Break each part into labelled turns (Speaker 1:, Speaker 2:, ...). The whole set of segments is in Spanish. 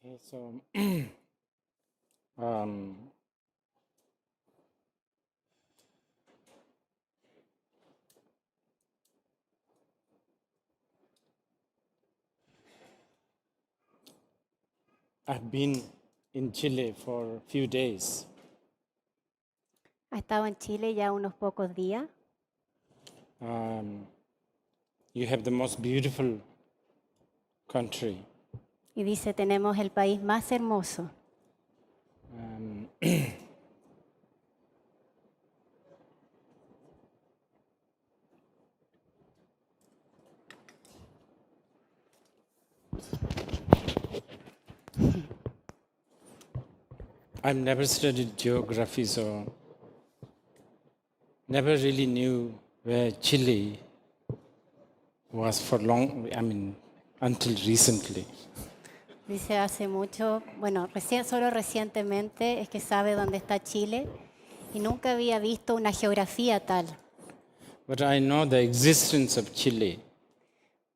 Speaker 1: Okay, so um, I've been in Chile for a few days.
Speaker 2: Ha estado en Chile ya unos pocos días.
Speaker 1: You have the most beautiful country.
Speaker 2: Y dice, tenemos el país más hermoso.
Speaker 1: I've never studied geography, so never really knew where Chile was for long, until recently.
Speaker 2: Dice, hace mucho, bueno, solo recientemente es que sabe dónde está Chile y nunca había visto una geografía tal.
Speaker 1: But I know the existence of Chile.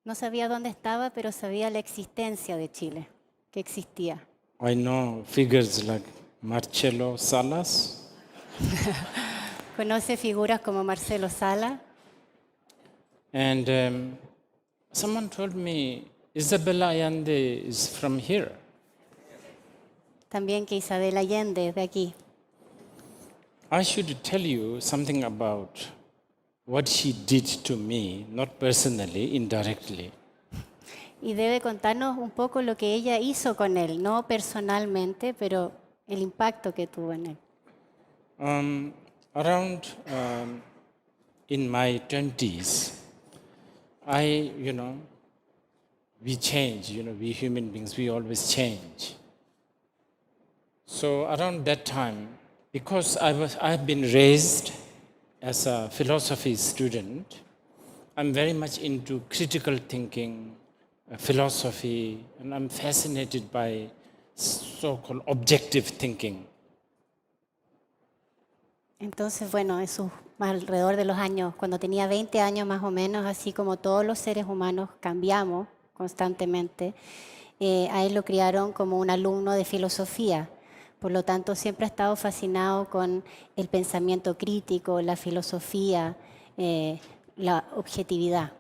Speaker 2: No sabía dónde estaba, pero sabía la existencia de Chile, que existía.
Speaker 1: I know figures like Marcelo Salas.
Speaker 2: Conoce figuras como Marcelo Sala.
Speaker 1: And someone told me Isabel Allende is from here.
Speaker 2: También que Isabel Allende es de aquí.
Speaker 1: I should tell you something about what she did to me, not personally, indirectly.
Speaker 2: Y debe contarnos un poco lo que ella hizo con él, no personalmente, pero el impacto que tuvo en él.
Speaker 1: Around in my 20s, we change, we human beings, we always change. So around that time, because I've been raised as a philosophy student, I'm very much into critical thinking, philosophy, and I'm fascinated by so-called objective thinking.
Speaker 2: Entonces, bueno, eso alrededor de los años, cuando tenía 20 años más o menos, así como todos los seres humanos cambiamos constantemente, a él lo criaron como un alumno de filosofía. Por lo tanto, siempre ha estado fascinado con el pensamiento crítico, la filosofía, la objetividad.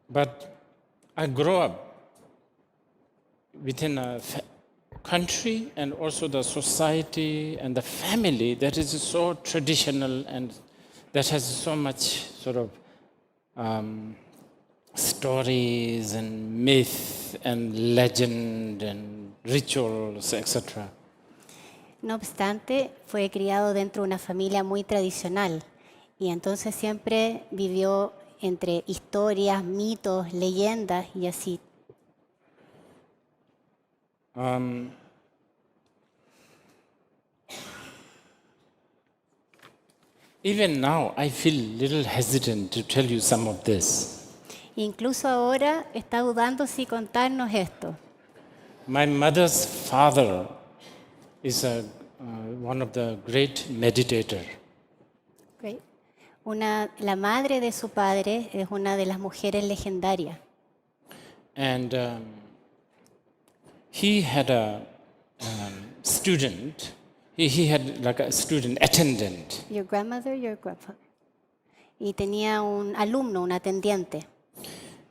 Speaker 1: But I grew up within a country and also the society and the family that is so traditional and that has so much sort of stories and myth and legend and rituals, etc.
Speaker 2: No obstante, fue criado dentro de una familia muy tradicional y entonces siempre vivió entre historias, mitos, leyendas y así.
Speaker 1: Even now, I feel a little hesitant to tell you some of this.
Speaker 2: Incluso ahora está dudando si contarnos esto.
Speaker 1: My mother's father is one of the great meditators.
Speaker 2: Okay. La madre de su padre es una de las mujeres legendarias.
Speaker 1: And he had a student. He had like a student attendant.
Speaker 2: Your grandmother, your grandfather. Y tenía un alumno, un atendiente.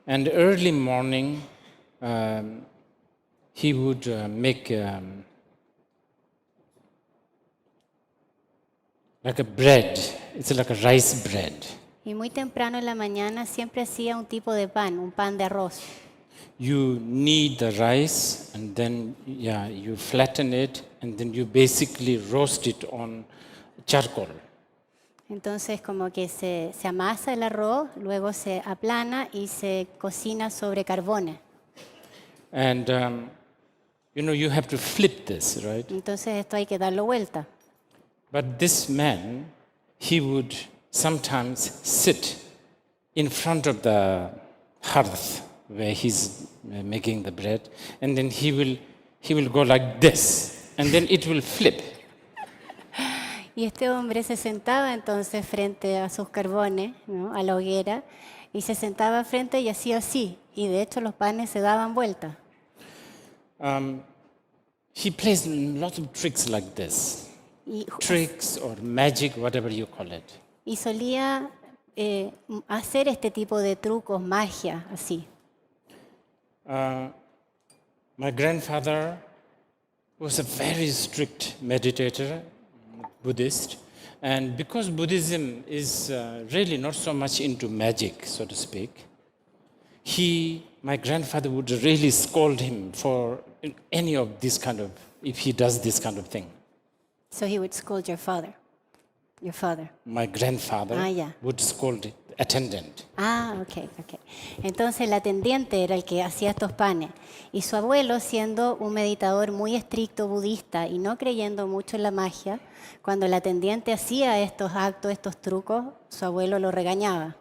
Speaker 1: And early morning, he would make like a bread. It's like a rice bread.
Speaker 2: Y muy temprano en la mañana siempre hacía un tipo de pan, un pan de arroz.
Speaker 1: You knead the rice and then you flatten it and then you basically roast it on charcoal.
Speaker 2: Entonces como que se amasa el arroz, luego se aplana y se cocina sobre carbones.
Speaker 1: And you have to flip this, right?
Speaker 2: Entonces esto hay que darlo vuelta.
Speaker 1: But this man, he would sometimes sit in front of the hearth where he's making the bread, and then he will go like this, and then it will flip.
Speaker 2: Y este hombre se sentaba entonces frente a sus carbones, ¿no? A la hoguera, Y se sentaba frente y hacía así. Y de hecho los panes se daban vuelta.
Speaker 1: He plays lots of tricks like this.
Speaker 2: Y,
Speaker 1: Tricks or magic, whatever you call it.
Speaker 2: y solía hacer este tipo de trucos, magia, así.
Speaker 1: My grandfather was a very strict meditator, Buddhist, and because Buddhism is really not so much into magic, so to speak, my grandfather would really scold him for any of this kind of, if he does this kind of thing.
Speaker 2: So he would scold your father. Your father.
Speaker 1: My grandfather
Speaker 2: yeah.
Speaker 1: would scold the attendant.
Speaker 2: Ok. Entonces el atendiente era el que hacía estos panes. Y su abuelo, siendo un meditador muy estricto budista y no creyendo mucho en la magia, cuando el atendiente hacía estos actos, estos trucos, su abuelo lo regañaba.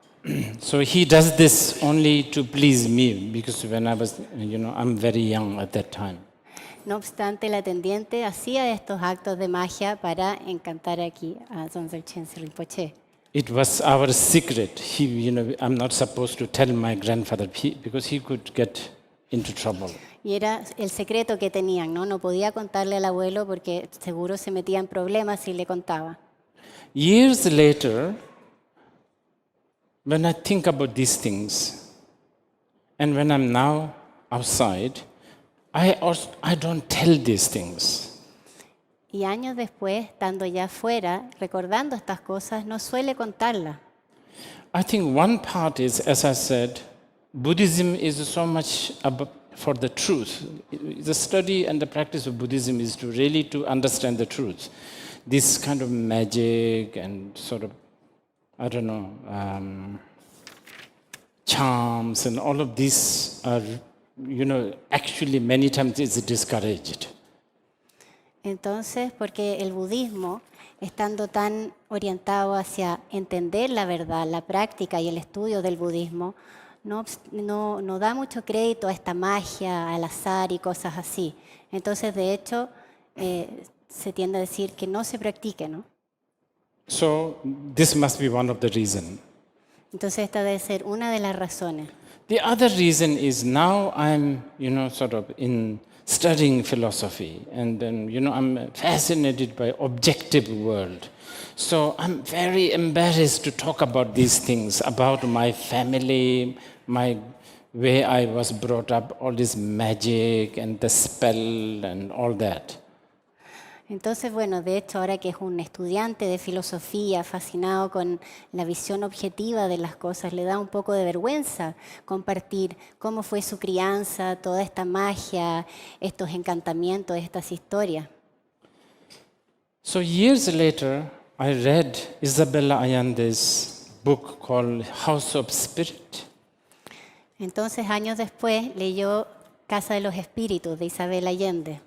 Speaker 1: So he does this only to please me, because when I was, I'm very young at that time.
Speaker 2: No obstante, el atendiente hacía estos actos de magia para encantar aquí a Dzongzar Chense Rinpoche.
Speaker 1: It was our secret. I'm not supposed to tell my grandfather because he could get into trouble.
Speaker 2: Y era el secreto que tenían, ¿no? No podía contarle al abuelo porque seguro se metía en problemas si le contaba.
Speaker 1: Years later, when I think about these things, and when I'm now outside, I don't tell these things.
Speaker 2: Y años después, estando ya afuera, recordando estas cosas, no suele contarlas.
Speaker 1: I think one part is, as I said, Buddhism is so much for the truth. The study and the practice of Buddhism is to understand the truth. This kind of magic and sort of, I don't know, charms and all of these are, actually many times is discouraged.
Speaker 2: Entonces, porque el budismo, estando tan orientado hacia entender la verdad, la práctica y el estudio del budismo, no da mucho crédito a esta magia, al azar y cosas así. Entonces, de hecho, se tiende a decir que no se practique, ¿no?
Speaker 1: So this must be one of the reasons.
Speaker 2: Entonces, esta debe ser una de las razones.
Speaker 1: The other reason is now I'm, sort of in studying philosophy, and then, I'm fascinated by objective world. So I'm very embarrassed to talk about these things, about my family, my way I was brought up, all this magic and the spell and all that.
Speaker 2: Entonces, bueno, de hecho, ahora que es un estudiante de filosofía, fascinado con la visión objetiva de las cosas, le da un poco de vergüenza compartir cómo fue su crianza, toda esta magia, estos encantamientos, estas historias.
Speaker 1: So years later, I read Isabella Allende's book called House of Spirit.
Speaker 2: Entonces, años después, leyó Casa de los Espíritus de Isabel Allende.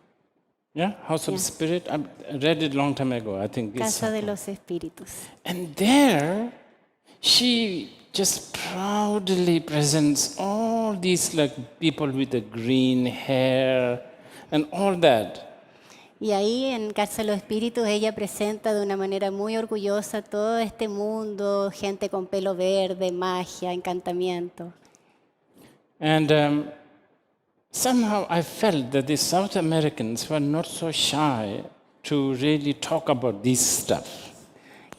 Speaker 1: Yeah, House of Spirit. I read it a long time ago. I think
Speaker 2: Casa de los Espíritus.
Speaker 1: And there, she just proudly presents all these like people with the green hair and all that.
Speaker 2: Y ahí en Casa de los Espíritus ella presenta de una manera muy orgullosa todo este mundo, gente con pelo verde, magia, encantamiento.
Speaker 1: And somehow I felt that the South Americans were not so shy to really talk about this stuff.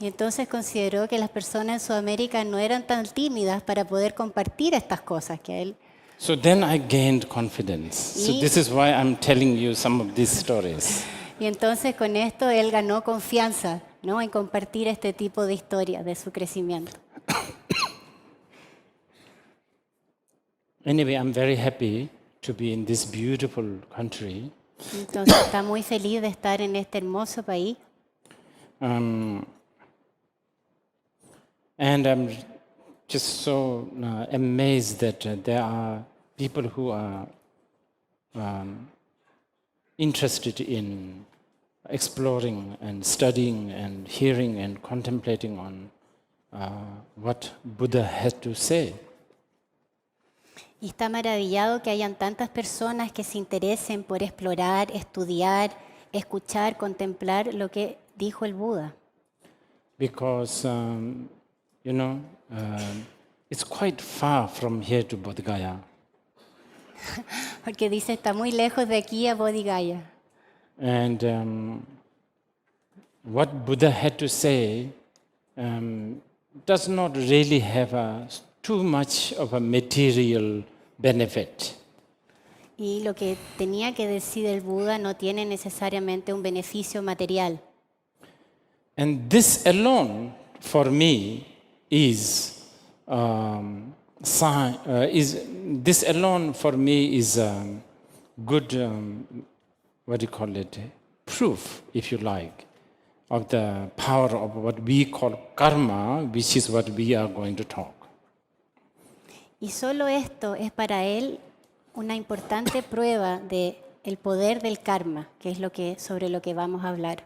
Speaker 2: Y entonces consideró que las personas en Sudamérica no eran tan tímidas para poder compartir estas cosas que él.
Speaker 1: So then I gained confidence. So this is why I'm telling you some of these stories.
Speaker 2: Y entonces con esto él ganó confianza, ¿no? En compartir este tipo de historias de su crecimiento.
Speaker 1: Anyway, I'm very happy to be in this beautiful country.
Speaker 2: Entonces está muy feliz de estar en este hermoso país.
Speaker 1: And I'm just so amazed that there are people who are interested in exploring and studying and hearing and contemplating on what Buddha had to say.
Speaker 2: Y está maravillado que hayan tantas personas que se interesen por explorar, estudiar, escuchar, contemplar lo que dijo el Buda.
Speaker 1: Because, it's quite far from here to Bodh Gaya.
Speaker 2: Porque dice, está muy lejos de aquí a Bodh Gaya.
Speaker 1: And what Buddha had to say does not really have too much of a material benefit.
Speaker 2: Y lo que tenía que decir el Buda no tiene necesariamente un beneficio material.
Speaker 1: And this alone, for me, is this alone for me is good. What do you call it? Proof, if you like, of the power of what we call karma, which is what we are going to talk.
Speaker 2: Y solo esto es para él una importante prueba de el poder del karma, que es sobre lo que vamos a hablar.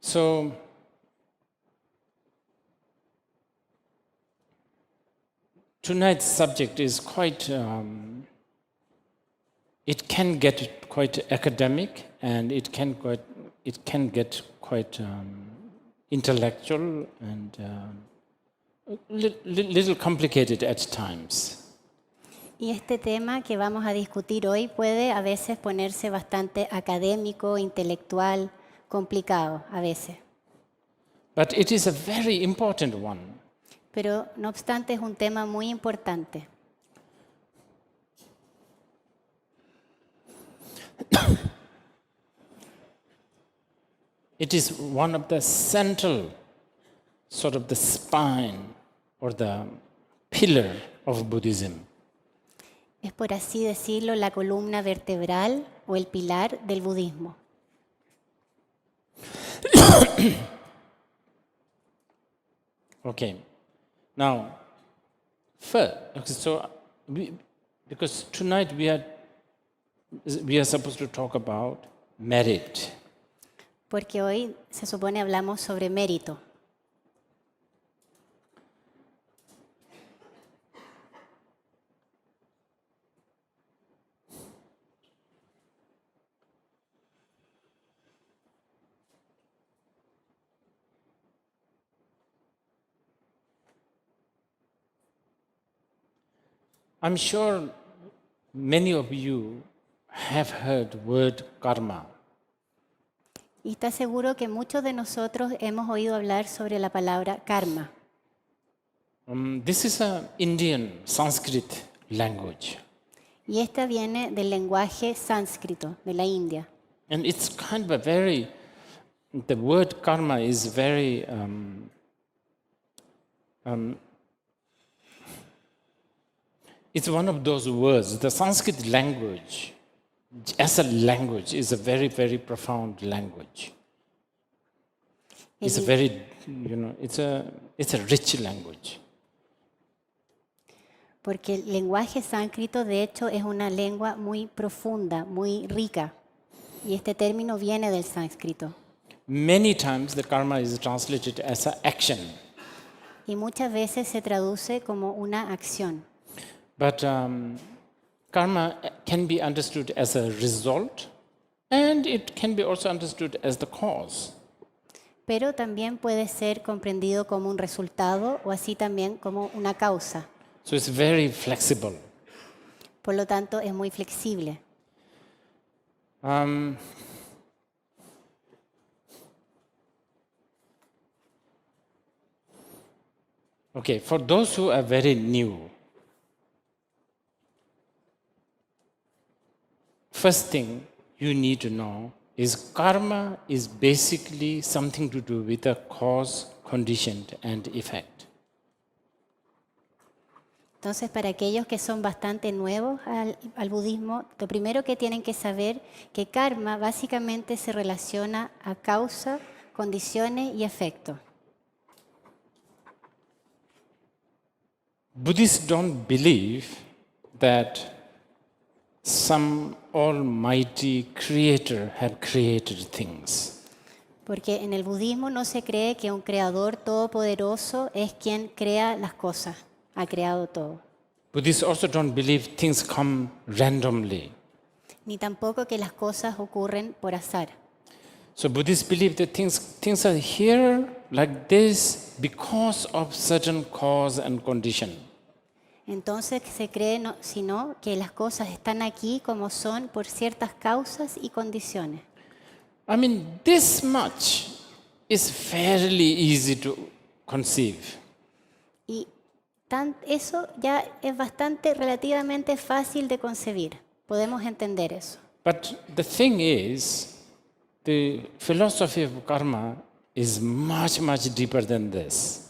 Speaker 1: So, tonight's subject is quite, it can get quite academic and it can get quite intellectual and little complicated at times.
Speaker 2: Y este tema que vamos a discutir hoy puede a veces ponerse bastante académico, intelectual, complicado a veces.
Speaker 1: But it is a very important one.
Speaker 2: Pero no obstante es un tema muy importante.
Speaker 1: It is one of the central, sort of the spine or the pillar of Buddhism.
Speaker 2: Es por así decirlo la columna vertebral o el pilar del budismo.
Speaker 1: Okay. Now, first, because tonight we are supposed to talk about merit.
Speaker 2: Porque hoy se supone hablamos sobre mérito.
Speaker 1: I'm sure many of you have heard word karma.
Speaker 2: Y está seguro que muchos de nosotros hemos oído hablar sobre la palabra karma.
Speaker 1: This is an Indian Sanskrit language.
Speaker 2: Y esta viene del lenguaje sánscrito de la India.
Speaker 1: And it's kind of the word karma is very, it's one of those words. The Sanskrit language, as a language, is a very, very profound language. It's a very, it's a rich language.
Speaker 2: Porque el lenguaje sánscrito, de hecho, es una lengua muy profunda, muy rica. Y este término viene del sánscrito.
Speaker 1: Many times the karma is translated as an action.
Speaker 2: Y muchas veces se traduce como una acción.
Speaker 1: But karma can be understood as a result, and it can be also understood as the cause.
Speaker 2: Pero también puede ser comprendido como un resultado o así también como una causa.
Speaker 1: So it's very flexible.
Speaker 2: Por lo tanto, es muy flexible.
Speaker 1: Okay, for those who are very new, first thing you need to know is karma is basically something to do with the cause, condition, and effect.
Speaker 2: Entonces, para aquellos que son bastante nuevos al budismo, lo primero que tienen que saber que karma básicamente se relaciona a causa, condiciones y efecto.
Speaker 1: Buddhists don't believe that some almighty creator have created things.
Speaker 2: Porque en el budismo no se cree que un creador todopoderoso es quien crea las cosas, ha creado todo.
Speaker 1: Buddhists also don't believe things come randomly.
Speaker 2: Ni tampoco que las cosas ocurren por azar.
Speaker 1: So Buddhists believe that things are here like this because of certain cause and condition.
Speaker 2: Entonces se cree sino que las cosas están aquí como son por ciertas causas y condiciones.
Speaker 1: I mean, this much is fairly easy to conceive.
Speaker 2: Y eso ya es bastante relativamente fácil de concebir. Podemos entender eso.
Speaker 1: But the thing is, the philosophy of karma is much, much deeper than this.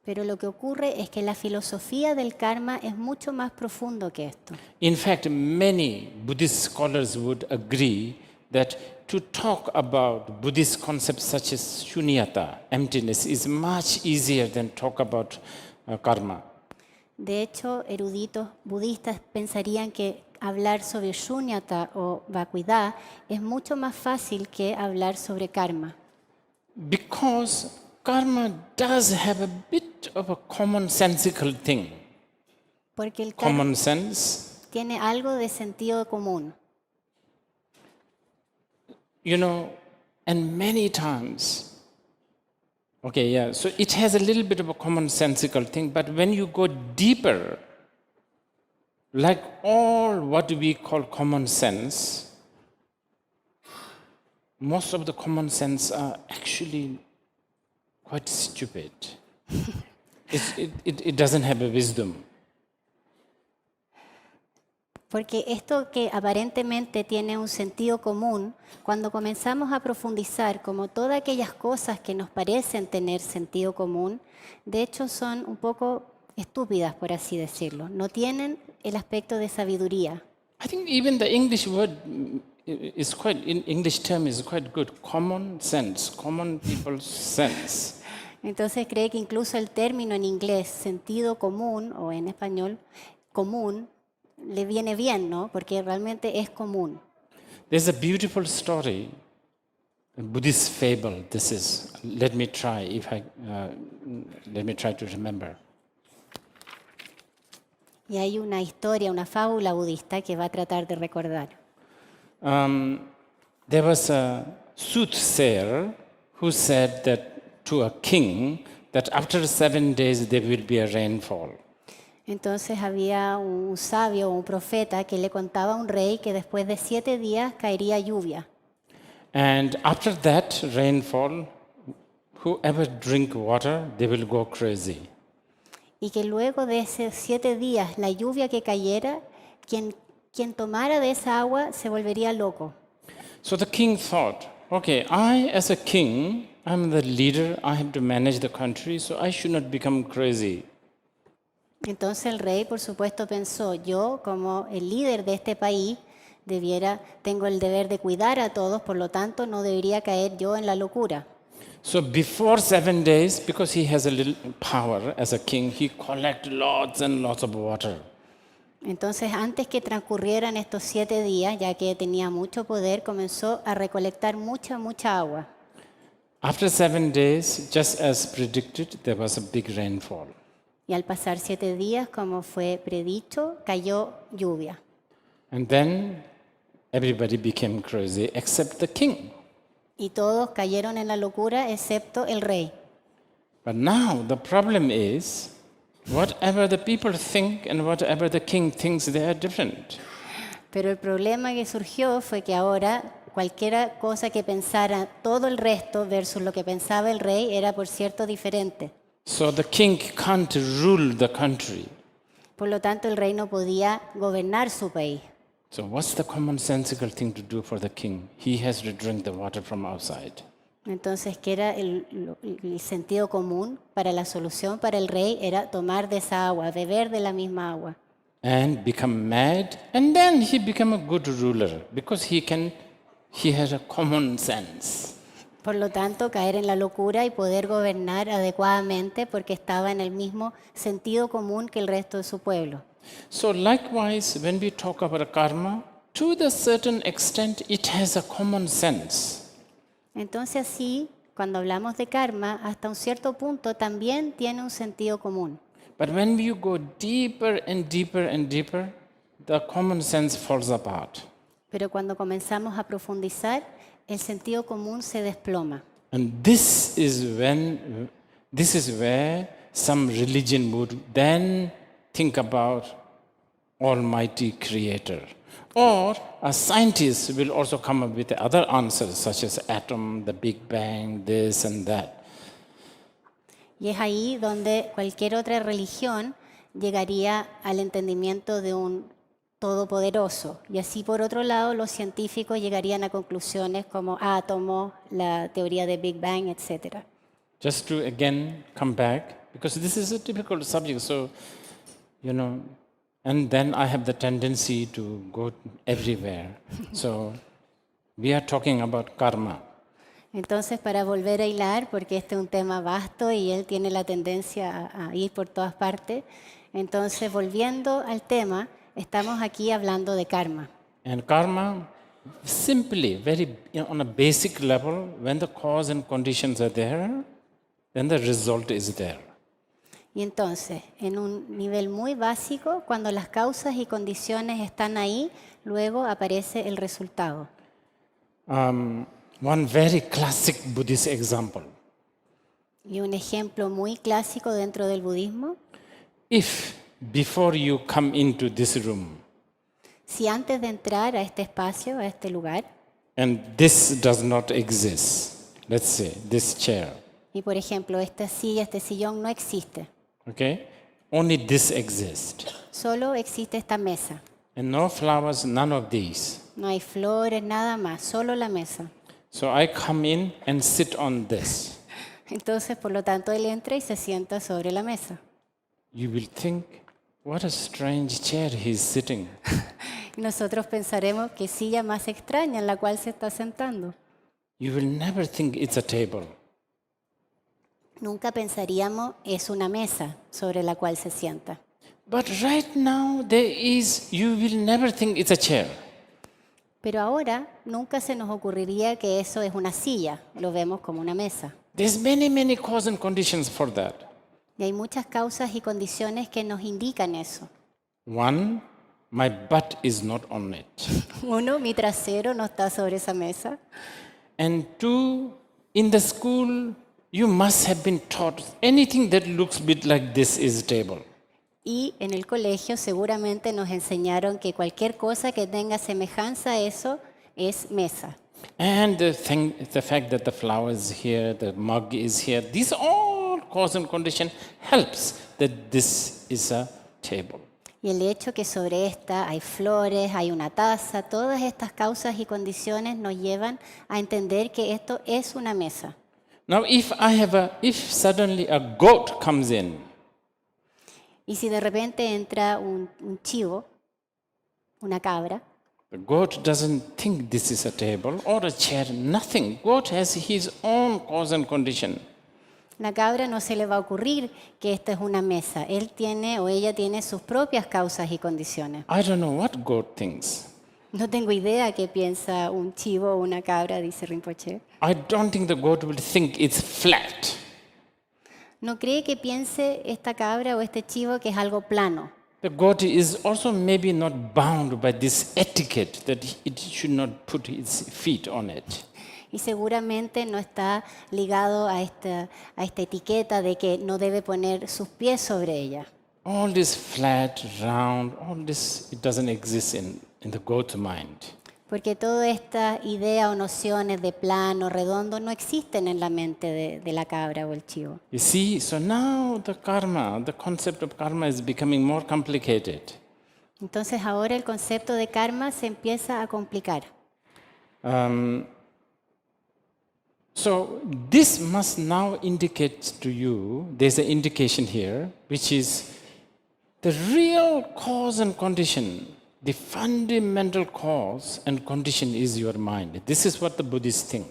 Speaker 2: Pero lo que ocurre es que la filosofía del karma es mucho más profundo que esto.
Speaker 1: In fact, many Buddhist scholars would agree that to talk about Buddhist concepts such as shunyata, emptiness, is much easier than talk about karma.
Speaker 2: De hecho, eruditos budistas pensarían que hablar sobre shunyata o vacuidad es mucho más fácil que hablar sobre karma.
Speaker 1: Because karma does have a bit of a commonsensical thing.
Speaker 2: Porque el karma
Speaker 1: Common sense.
Speaker 2: tiene algo de sentido común.
Speaker 1: You know, and many times, okay, yeah, so it has a little bit of a commonsensical thing, but when you go deeper, like all what we call common sense, most of the common sense are actually quite stupid. It doesn't have a wisdom.
Speaker 2: Porque esto que aparentemente tiene un sentido común, cuando comenzamos a profundizar, como todas aquellas cosas que nos parecen tener sentido común, de hecho son un poco estúpidas, por así decirlo. No tienen el aspecto de sabiduría.
Speaker 1: I think even the English word is quite, in English term is quite good. Common sense, common people's sense.
Speaker 2: Entonces cree que incluso el término en inglés, sentido común, o en español, común, le viene bien, ¿no? Porque realmente es común.
Speaker 1: There's a beautiful story, a Buddhist fable. This is. Let me try to remember.
Speaker 2: Y hay una historia, una fábula budista que va a tratar de recordar.
Speaker 1: There was a soothsayer who said that to a king that after 7 days there will be a rainfall.
Speaker 2: Entonces había un sabio o un profeta que le contaba a un rey que después de 7 días caería lluvia.
Speaker 1: And after that rainfall, whoever drink water, they will go crazy.
Speaker 2: Y que luego de esos 7 días, la lluvia que cayera, quien tomara de esa agua se volvería loco.
Speaker 1: So the king thought, okay, I as a king, I'm the leader, I have to manage the country, so I should not become crazy.
Speaker 2: Entonces el rey, por supuesto, pensó, yo como el líder de este país, tengo el deber de cuidar a todos, por lo tanto no debería caer yo en la locura.
Speaker 1: So before 7 days, because he has a little power as a king, he collect lots and lots of water.
Speaker 2: Entonces, antes que transcurrieran estos 7 días, ya que tenía mucho poder, comenzó a recolectar mucha agua.
Speaker 1: After 7 days, just as predicted, there was a big rainfall.
Speaker 2: Y al pasar 7 días, como fue predicho, cayó lluvia.
Speaker 1: And then everybody became crazy except the king.
Speaker 2: Y todos cayeron en la locura excepto el rey.
Speaker 1: But now the problem is, whatever the people think and whatever the king thinks, they are different.
Speaker 2: Pero el problema que surgió fue que ahora cualquier cosa que pensara todo el resto versus lo que pensaba el rey era, por cierto, diferente.
Speaker 1: So the king can't rule the country.
Speaker 2: Por lo tanto, el rey no podía gobernar su país.
Speaker 1: So what's the commonsensical thing to do for the king? He has to drink the water from outside.
Speaker 2: Entonces, ¿qué era el sentido común para la solución para el rey? Era tomar de esa agua, beber de la misma agua.
Speaker 1: And become mad, and then he become a good ruler because he has a common sense.
Speaker 2: Por lo tanto, caer en la locura y poder gobernar adecuadamente porque estaba en el mismo sentido común que el resto de su pueblo.
Speaker 1: So likewise, when we talk about karma, to the certain extent, it has a common sense.
Speaker 2: Entonces, así, cuando hablamos de karma, hasta un cierto punto también tiene un sentido común.
Speaker 1: But when you go deeper and deeper and deeper, the common sense falls apart.
Speaker 2: Pero cuando comenzamos a profundizar, el sentido común se desploma.
Speaker 1: And this is where some religion would then think about Almighty Creator. Or a scientist will also come up with other answers, such as atom, the Big Bang, this and that.
Speaker 2: Y es ahí donde cualquier otra religión llegaría al entendimiento de un todopoderoso. Y así, por otro lado, los científicos llegarían a conclusiones como átomos, la teoría de Big Bang, etc.
Speaker 1: Just to again come back, because this is a difficult subject, so, and then I have the tendency to go everywhere. So, we are talking about karma.
Speaker 2: Entonces, para volver a hilar, porque este es un tema vasto y él tiene la tendencia a ir por todas partes, entonces, volviendo al tema, estamos aquí hablando de karma.
Speaker 1: And karma, simply, on a basic level, when the cause and conditions are there, then the result is there.
Speaker 2: Y entonces, en un nivel muy básico, cuando las causas y condiciones están ahí, luego aparece el resultado.
Speaker 1: One very classic Buddhist example.
Speaker 2: Y un ejemplo muy clásico dentro del budismo,
Speaker 1: If before you come into this room
Speaker 2: si antes de entrar a este espacio, a este lugar,
Speaker 1: and this does not exist, let's say this chair,
Speaker 2: y por ejemplo esta silla, este sillón no existe,
Speaker 1: okay, only this exists,
Speaker 2: solo existe esta mesa.
Speaker 1: and no flowers, none of these.
Speaker 2: No hay flores, nada más, solo la mesa.
Speaker 1: So I come in and sit on this.
Speaker 2: Entonces, por lo tanto, él entra y se sienta sobre la mesa.
Speaker 1: You will think, what a strange chair he's sitting.
Speaker 2: Y nosotros pensaremos qué silla más extraña en la cual se está sentando.
Speaker 1: You will never think it's a table.
Speaker 2: Nunca pensaríamos es una mesa sobre la cual se sienta.
Speaker 1: But right now you will never think it's a chair.
Speaker 2: Pero ahora nunca se nos ocurriría que eso es una silla, lo vemos como una mesa.
Speaker 1: There's many causes and conditions for that.
Speaker 2: Y hay muchas causas y condiciones que nos indican eso.
Speaker 1: One, my butt is not on it.
Speaker 2: Uno, mi trasero no está sobre esa mesa.
Speaker 1: And two, in the school, you must have been taught anything that looks a bit like this is a table.
Speaker 2: Y en el colegio seguramente nos enseñaron que cualquier cosa que tenga semejanza a eso es mesa.
Speaker 1: And the fact that the flower is here, the mug is here, these all cause and condition helps that this is a table.
Speaker 2: Y el hecho que sobre esta hay flores, hay una taza, todas estas causas y condiciones nos llevan a entender que esto es una mesa.
Speaker 1: Now, if suddenly a goat comes in,
Speaker 2: y si de repente entra un chivo, una cabra,
Speaker 1: the goat doesn't think this is a table or a chair, nothing. Goat has his own cause and condition.
Speaker 2: La cabra no se le va a ocurrir que esta es una mesa. Él tiene o ella tiene sus propias causas y condiciones.
Speaker 1: I don't know what goat thinks.
Speaker 2: No tengo idea qué piensa un chivo o una cabra, dice Rinpoche.
Speaker 1: I don't think the goat will think it's flat.
Speaker 2: No cree que piense esta cabra o este chivo que es algo plano.
Speaker 1: The goat is also maybe not bound by this etiquette that it should not put its feet on it.
Speaker 2: Y seguramente no está ligado a esta etiqueta de que no debe poner sus pies sobre ella.
Speaker 1: All this flat, round, all this, it doesn't exist in the goat's mind.
Speaker 2: Porque toda esta idea o nociones de plano, redondo, no existen en la mente de la cabra o el chivo.
Speaker 1: You see, so now the concept of karma is becoming more complicated.
Speaker 2: Entonces ahora el concepto de karma se empieza a complicar.
Speaker 1: So this must now indicate to you, there's an indication here, which is the real cause and condition. The fundamental cause and condition is your mind. This is what the Buddhists think.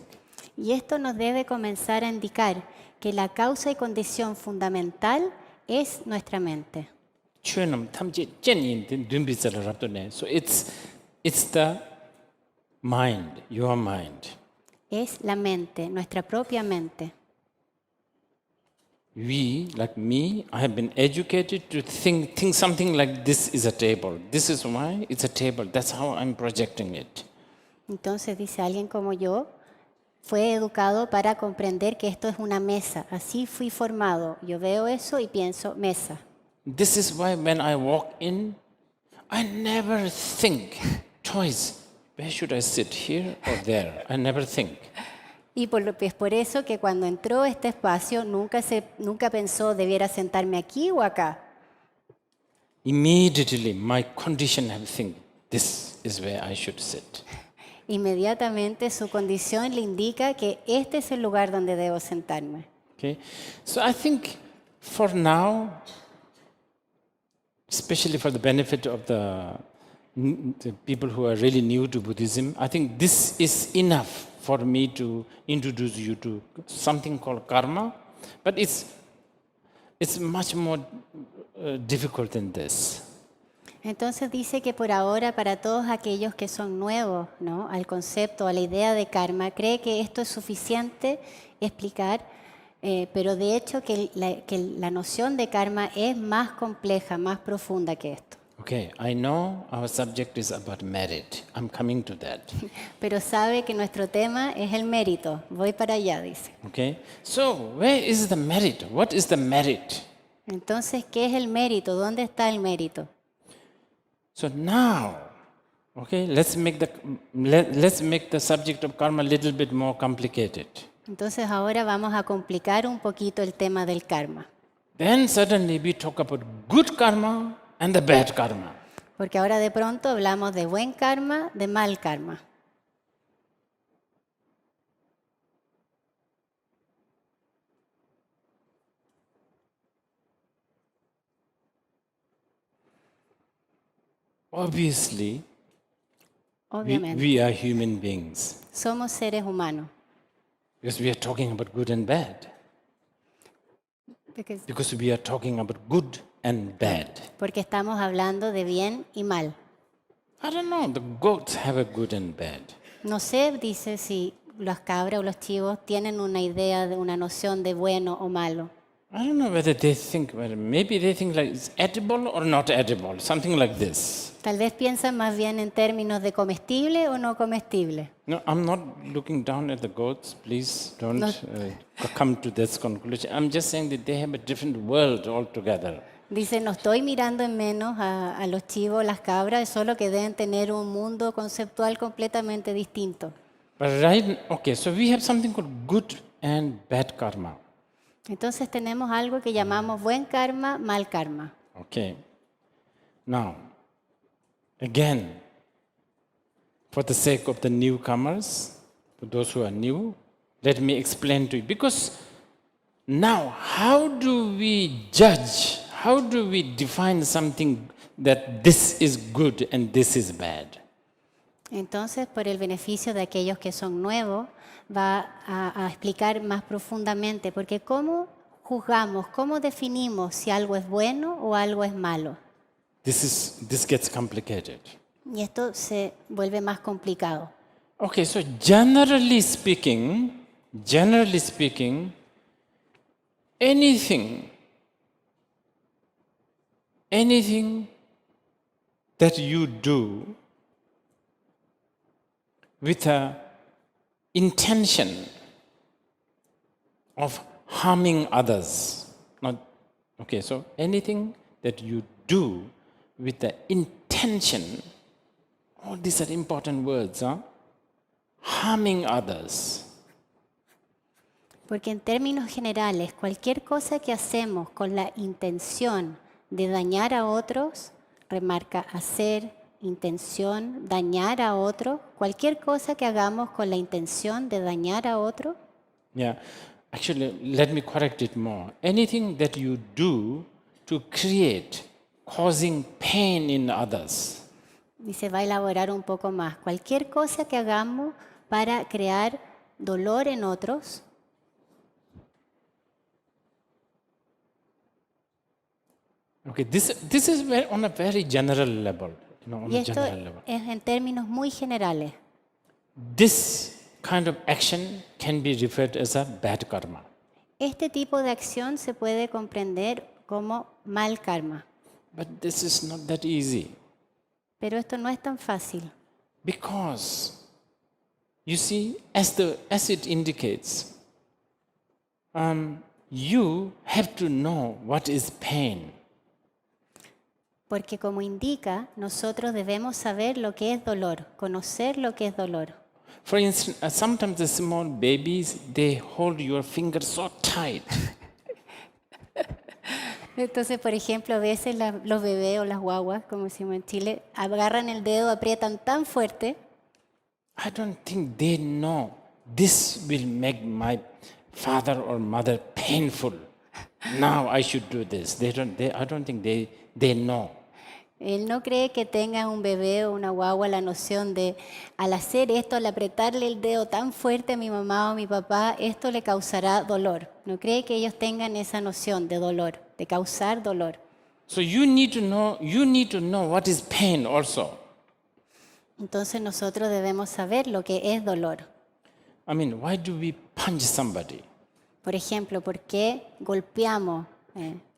Speaker 2: Y esto nos debe comenzar a indicar que la causa y condición fundamental es nuestra mente.
Speaker 1: So it's the mind, your mind.
Speaker 2: Es la mente, nuestra propia mente.
Speaker 1: We, like me, I have been educated to think something like this is a table. This is why it's a table. That's how I'm projecting it.
Speaker 2: Entonces dice alguien como yo, fue educado para comprender que esto es una mesa. Así fui formado. Yo veo eso y pienso mesa.
Speaker 1: This is why when I walk in, I never think twice, where should I sit, here or there? I never think.
Speaker 2: Y es por eso que cuando entró a este espacio nunca pensó debiera sentarme aquí o acá.
Speaker 1: Immediately my condition have think, this is where I should sit.
Speaker 2: Inmediatamente su condición le indica que este es el lugar donde debo sentarme.
Speaker 1: Okay, so I think for now, especially for the benefit of the people who are really new to Buddhism, I think this is enough for me to introduce you to something called karma, but it's much more difficult than this.
Speaker 2: Entonces dice que por ahora para todos aquellos que son nuevos, ¿no?, al concepto, a la idea de karma, cree que esto es suficiente explicar, pero de hecho que la noción de karma es más compleja, más profunda que esto.
Speaker 1: Okay, I know our subject is about merit. I'm coming to that.
Speaker 2: Pero sabe que nuestro tema es el mérito. Voy para allá, dice.
Speaker 1: Okay, so where is the merit? What is the merit?
Speaker 2: Entonces, ¿qué es el mérito? ¿Dónde está el mérito?
Speaker 1: So now, okay, let's make the subject of karma a little bit more complicated.
Speaker 2: Entonces ahora vamos a complicar un poquito el tema del karma.
Speaker 1: Then suddenly we talk about good karma and the bad karma.
Speaker 2: Porque ahora de pronto hablamos de buen karma, de mal karma.
Speaker 1: Obviously,
Speaker 2: Obviamente,
Speaker 1: we are human beings
Speaker 2: somos seres humanos.
Speaker 1: because we are talking about good and bad. Because we are talking about good and bad.
Speaker 2: Porque estamos hablando de bien y mal.
Speaker 1: I don't know, the goats have a good and bad.
Speaker 2: No sé, dice, si las cabras o los chivos tienen una idea, de una noción de bueno o malo.
Speaker 1: I don't know whether they think, maybe they think like it's edible or not edible, something like this.
Speaker 2: Tal vez piensan más bien en términos de comestible o no comestible.
Speaker 1: No, I'm not looking down at the goats. Please don't come to this conclusion. I'm just saying that they have a different world altogether.
Speaker 2: Dice, no estoy mirando en menos a los chivos, las cabras, es solo que deben tener un mundo conceptual completamente distinto.
Speaker 1: But okay, so we have something called good and bad karma.
Speaker 2: Entonces tenemos algo que llamamos buen karma, mal karma.
Speaker 1: Okay. Now, again, for the sake of the newcomers, for those who are new, let me explain to you. Because now, how do we judge? How do we define something that this is good and this is bad?
Speaker 2: Entonces, por el beneficio de aquellos que son nuevos, va a explicar más profundamente, porque ¿cómo juzgamos, cómo definimos si algo es bueno o algo es malo?
Speaker 1: This gets complicated.
Speaker 2: Y esto se vuelve más complicado.
Speaker 1: Okay, so generally speaking, anything that you do with a intention of harming others, so anything that you do with the intention, all these are important words, harming others.
Speaker 2: Porque en términos generales, cualquier cosa que hacemos con la intención de dañar a otros, remarca hacer, intención, dañar a otro, cualquier cosa que hagamos con la intención de dañar a otro.
Speaker 1: Yeah, actually, let me correct it more. Anything that you do to create, causing pain in others.
Speaker 2: Y se va a elaborar un poco más. Cualquier cosa que hagamos para crear dolor en otros.
Speaker 1: Okay, this is on a very general level.
Speaker 2: Y esto es en términos muy generales.
Speaker 1: This kind of action can be referred as a bad karma.
Speaker 2: Este tipo de acción se puede comprender como mal karma.
Speaker 1: But this is not that easy.
Speaker 2: Pero esto no es tan fácil.
Speaker 1: Because You see, as it indicates, you have to know what is pain.
Speaker 2: Porque como indica, nosotros debemos saber lo que es dolor, conocer lo que es dolor.
Speaker 1: For instance, sometimes the small babies, they hold your finger so tight.
Speaker 2: Entonces, por ejemplo, a veces los bebés o las guaguas, como decimos en Chile, agarran el dedo, aprietan tan fuerte.
Speaker 1: I don't think they know this will make my father or mother painful. Now I should do this. I don't think they know.
Speaker 2: Él no cree que tenga un bebé o una guagua la noción de, al hacer esto, al apretarle el dedo tan fuerte a mi mamá o a mi papá, esto le causará dolor. No cree que ellos tengan esa noción de dolor, de causar dolor.
Speaker 1: So you need to know what is pain also.
Speaker 2: Entonces nosotros debemos saber lo que es dolor.
Speaker 1: I mean, why do we punch somebody?
Speaker 2: Por ejemplo, ¿por qué golpeamos,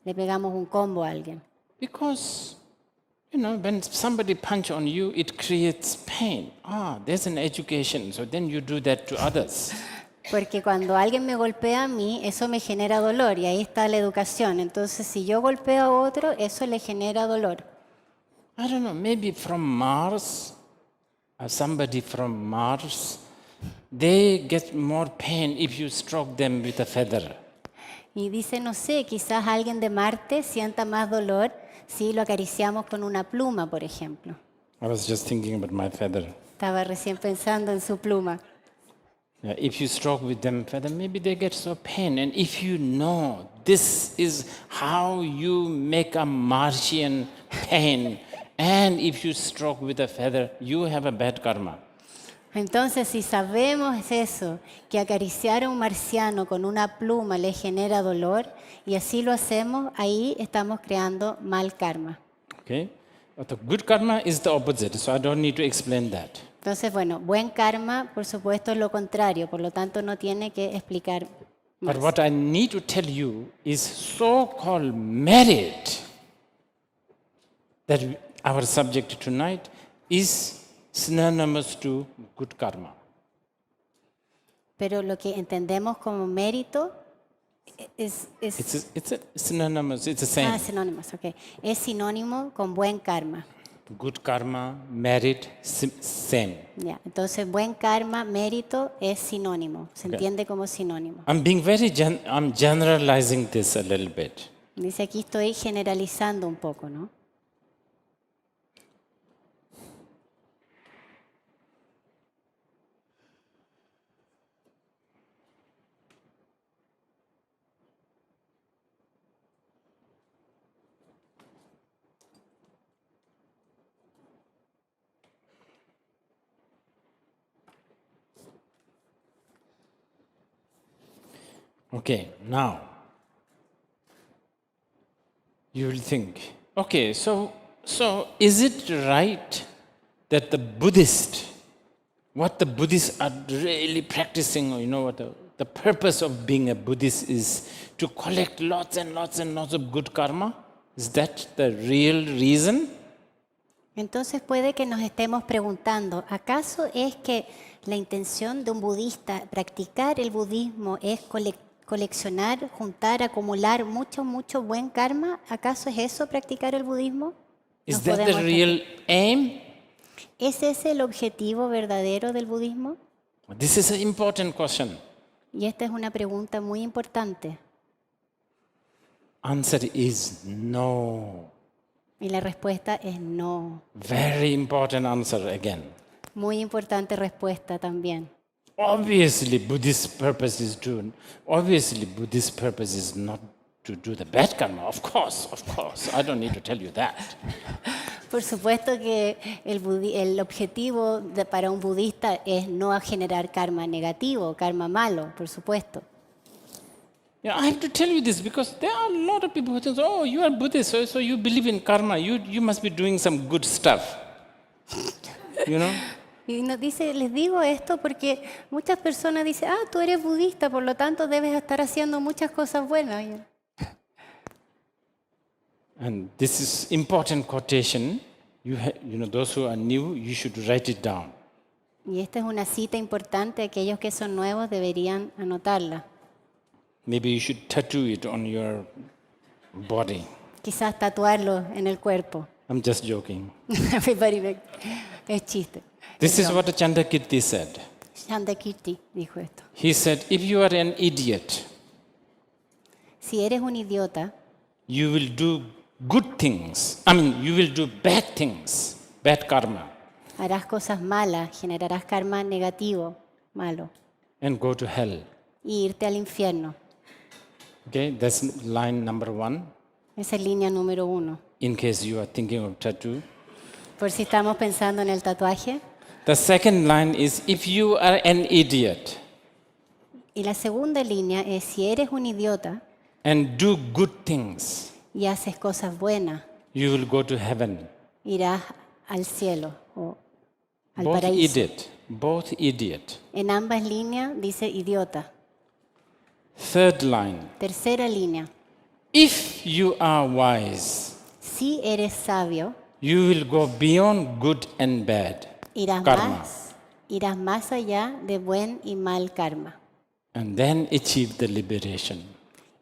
Speaker 2: le pegamos un combo a alguien?
Speaker 1: Because, when somebody punch on you, it creates pain. There's an education, so then you do that to others.
Speaker 2: Porque cuando alguien me golpea a mí, eso me genera dolor y ahí está la educación. Entonces, si yo golpeo a otro, eso le genera dolor.
Speaker 1: I don't know, maybe from Mars, somebody from Mars, they get more pain if you stroke them with a feather.
Speaker 2: Y dice, no sé, quizás alguien de Marte sienta más dolor si lo acariciamos con una pluma, por ejemplo.
Speaker 1: I was just thinking about my feather.
Speaker 2: Estaba recién pensando en su pluma.
Speaker 1: Yeah, if you stroke with them feather, maybe they get so pain. And if you know this is how you make a Martian pain, and if you stroke with a feather, you have a bad karma.
Speaker 2: Entonces, si sabemos eso, que acariciar a un marciano con una pluma le genera dolor, y así lo hacemos, ahí estamos creando mal karma.
Speaker 1: Okay? But the good karma is the opposite, so I don't need to explain that.
Speaker 2: Entonces, bueno, buen karma, por supuesto, es lo contrario, por lo tanto no tiene que explicar más.
Speaker 1: But what I need to tell you is so-called merit, that our subject tonight is synonymous to good karma.
Speaker 2: Pero lo que entendemos como mérito es
Speaker 1: It's synonymous, it's the same.
Speaker 2: sinónimo, okay. Es sinónimo con buen karma.
Speaker 1: Good karma, merit, same.
Speaker 2: Ya, entonces, buen karma, mérito es sinónimo, se entiende como sinónimo.
Speaker 1: I'm being I'm generalizing this a little bit.
Speaker 2: Dice aquí estoy generalizando un poco, ¿no?
Speaker 1: Okay, now you will think, okay, so is it right that what the Buddhists are really practicing, what the purpose of being a Buddhist is to collect lots and lots and lots of good karma? Is that the real reason?
Speaker 2: Entonces puede que nos estemos preguntando, ¿acaso es que la intención de un budista practicar el budismo es coleccionar, juntar, acumular mucho buen karma? ¿Acaso es eso practicar el budismo?
Speaker 1: Is that the real aim?
Speaker 2: ¿Es ese el objetivo verdadero del budismo?
Speaker 1: This is an important question.
Speaker 2: Y esta es una pregunta muy importante.
Speaker 1: Answer is no.
Speaker 2: Y la respuesta es no.
Speaker 1: Very important answer again.
Speaker 2: Muy importante respuesta también.
Speaker 1: Obviously, Buddhist purpose is not to do the bad karma. Of course. I don't need to tell you that.
Speaker 2: Por supuesto que el objetivo para un budista es no generar karma negativo, karma malo, por supuesto.
Speaker 1: Yeah, I have to tell you this because there are a lot of people who think, oh, you are Buddhist, so you believe in karma. You must be doing some good stuff.
Speaker 2: Y les digo esto porque muchas personas dicen, tú eres budista, por lo tanto debes estar haciendo muchas cosas buenas.
Speaker 1: And this is important quotation. Those who are new, you should write it down.
Speaker 2: Y esta es una cita importante, aquellos que son nuevos deberían anotarla.
Speaker 1: Maybe you should tattoo it on your body.
Speaker 2: Quizás tatuarlo en el cuerpo.
Speaker 1: I'm just joking.
Speaker 2: Es chiste.
Speaker 1: This is what Chandrakirti said.
Speaker 2: Shandakirti dijo esto.
Speaker 1: He said, if you are an idiot,
Speaker 2: Si eres un idiota,
Speaker 1: you will do good things. You will do bad things, bad karma,
Speaker 2: harás cosas malas, generarás karma negativo, malo,
Speaker 1: and go to hell.
Speaker 2: y irte al infierno.
Speaker 1: Okay, that's line number 1,
Speaker 2: Esa es línea número 1.
Speaker 1: in case you are thinking of tattoo.
Speaker 2: Por si estamos pensando en el tatuaje.
Speaker 1: The second line is, if you are an idiot
Speaker 2: Y la segunda línea es, si eres un idiota
Speaker 1: and do good things,
Speaker 2: y haces cosas buenas,
Speaker 1: you will go to heaven.
Speaker 2: irás al cielo o al
Speaker 1: Both
Speaker 2: paraíso.
Speaker 1: idiot, both idiot.
Speaker 2: En ambas líneas dice idiota.
Speaker 1: Third line,
Speaker 2: Tercera línea,
Speaker 1: if you are wise,
Speaker 2: si eres sabio,
Speaker 1: you will go beyond good and bad karma,
Speaker 2: irás más allá de buen y mal karma.
Speaker 1: and then achieve the liberation.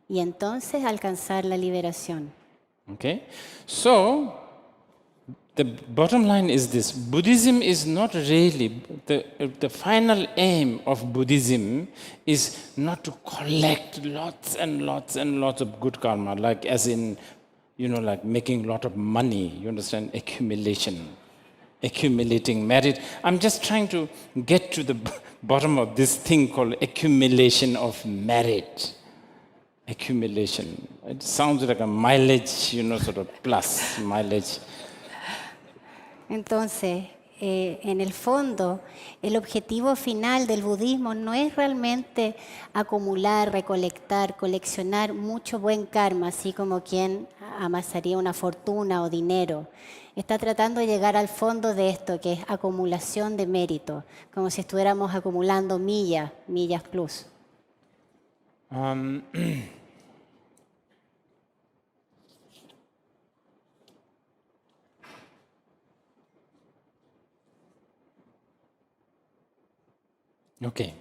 Speaker 2: Y entonces alcanzar la liberación.
Speaker 1: Okay? So, the bottom line is this: Buddhism is not really, the final aim of Buddhism is not to collect lots and lots and lots of good karma, like as in, like making a lot of money, you understand, accumulating merit. I'm just trying to get to the bottom of this thing called accumulation of merit. Accumulation. It sounds like a mileage, sort of plus mileage.
Speaker 2: Entonces, en el fondo, el objetivo final del budismo no es realmente acumular, recolectar, coleccionar mucho buen karma, así como quien amasaría una fortuna o dinero. Está tratando de llegar al fondo de esto, que es acumulación de mérito, como si estuviéramos acumulando millas plus.
Speaker 1: Okay.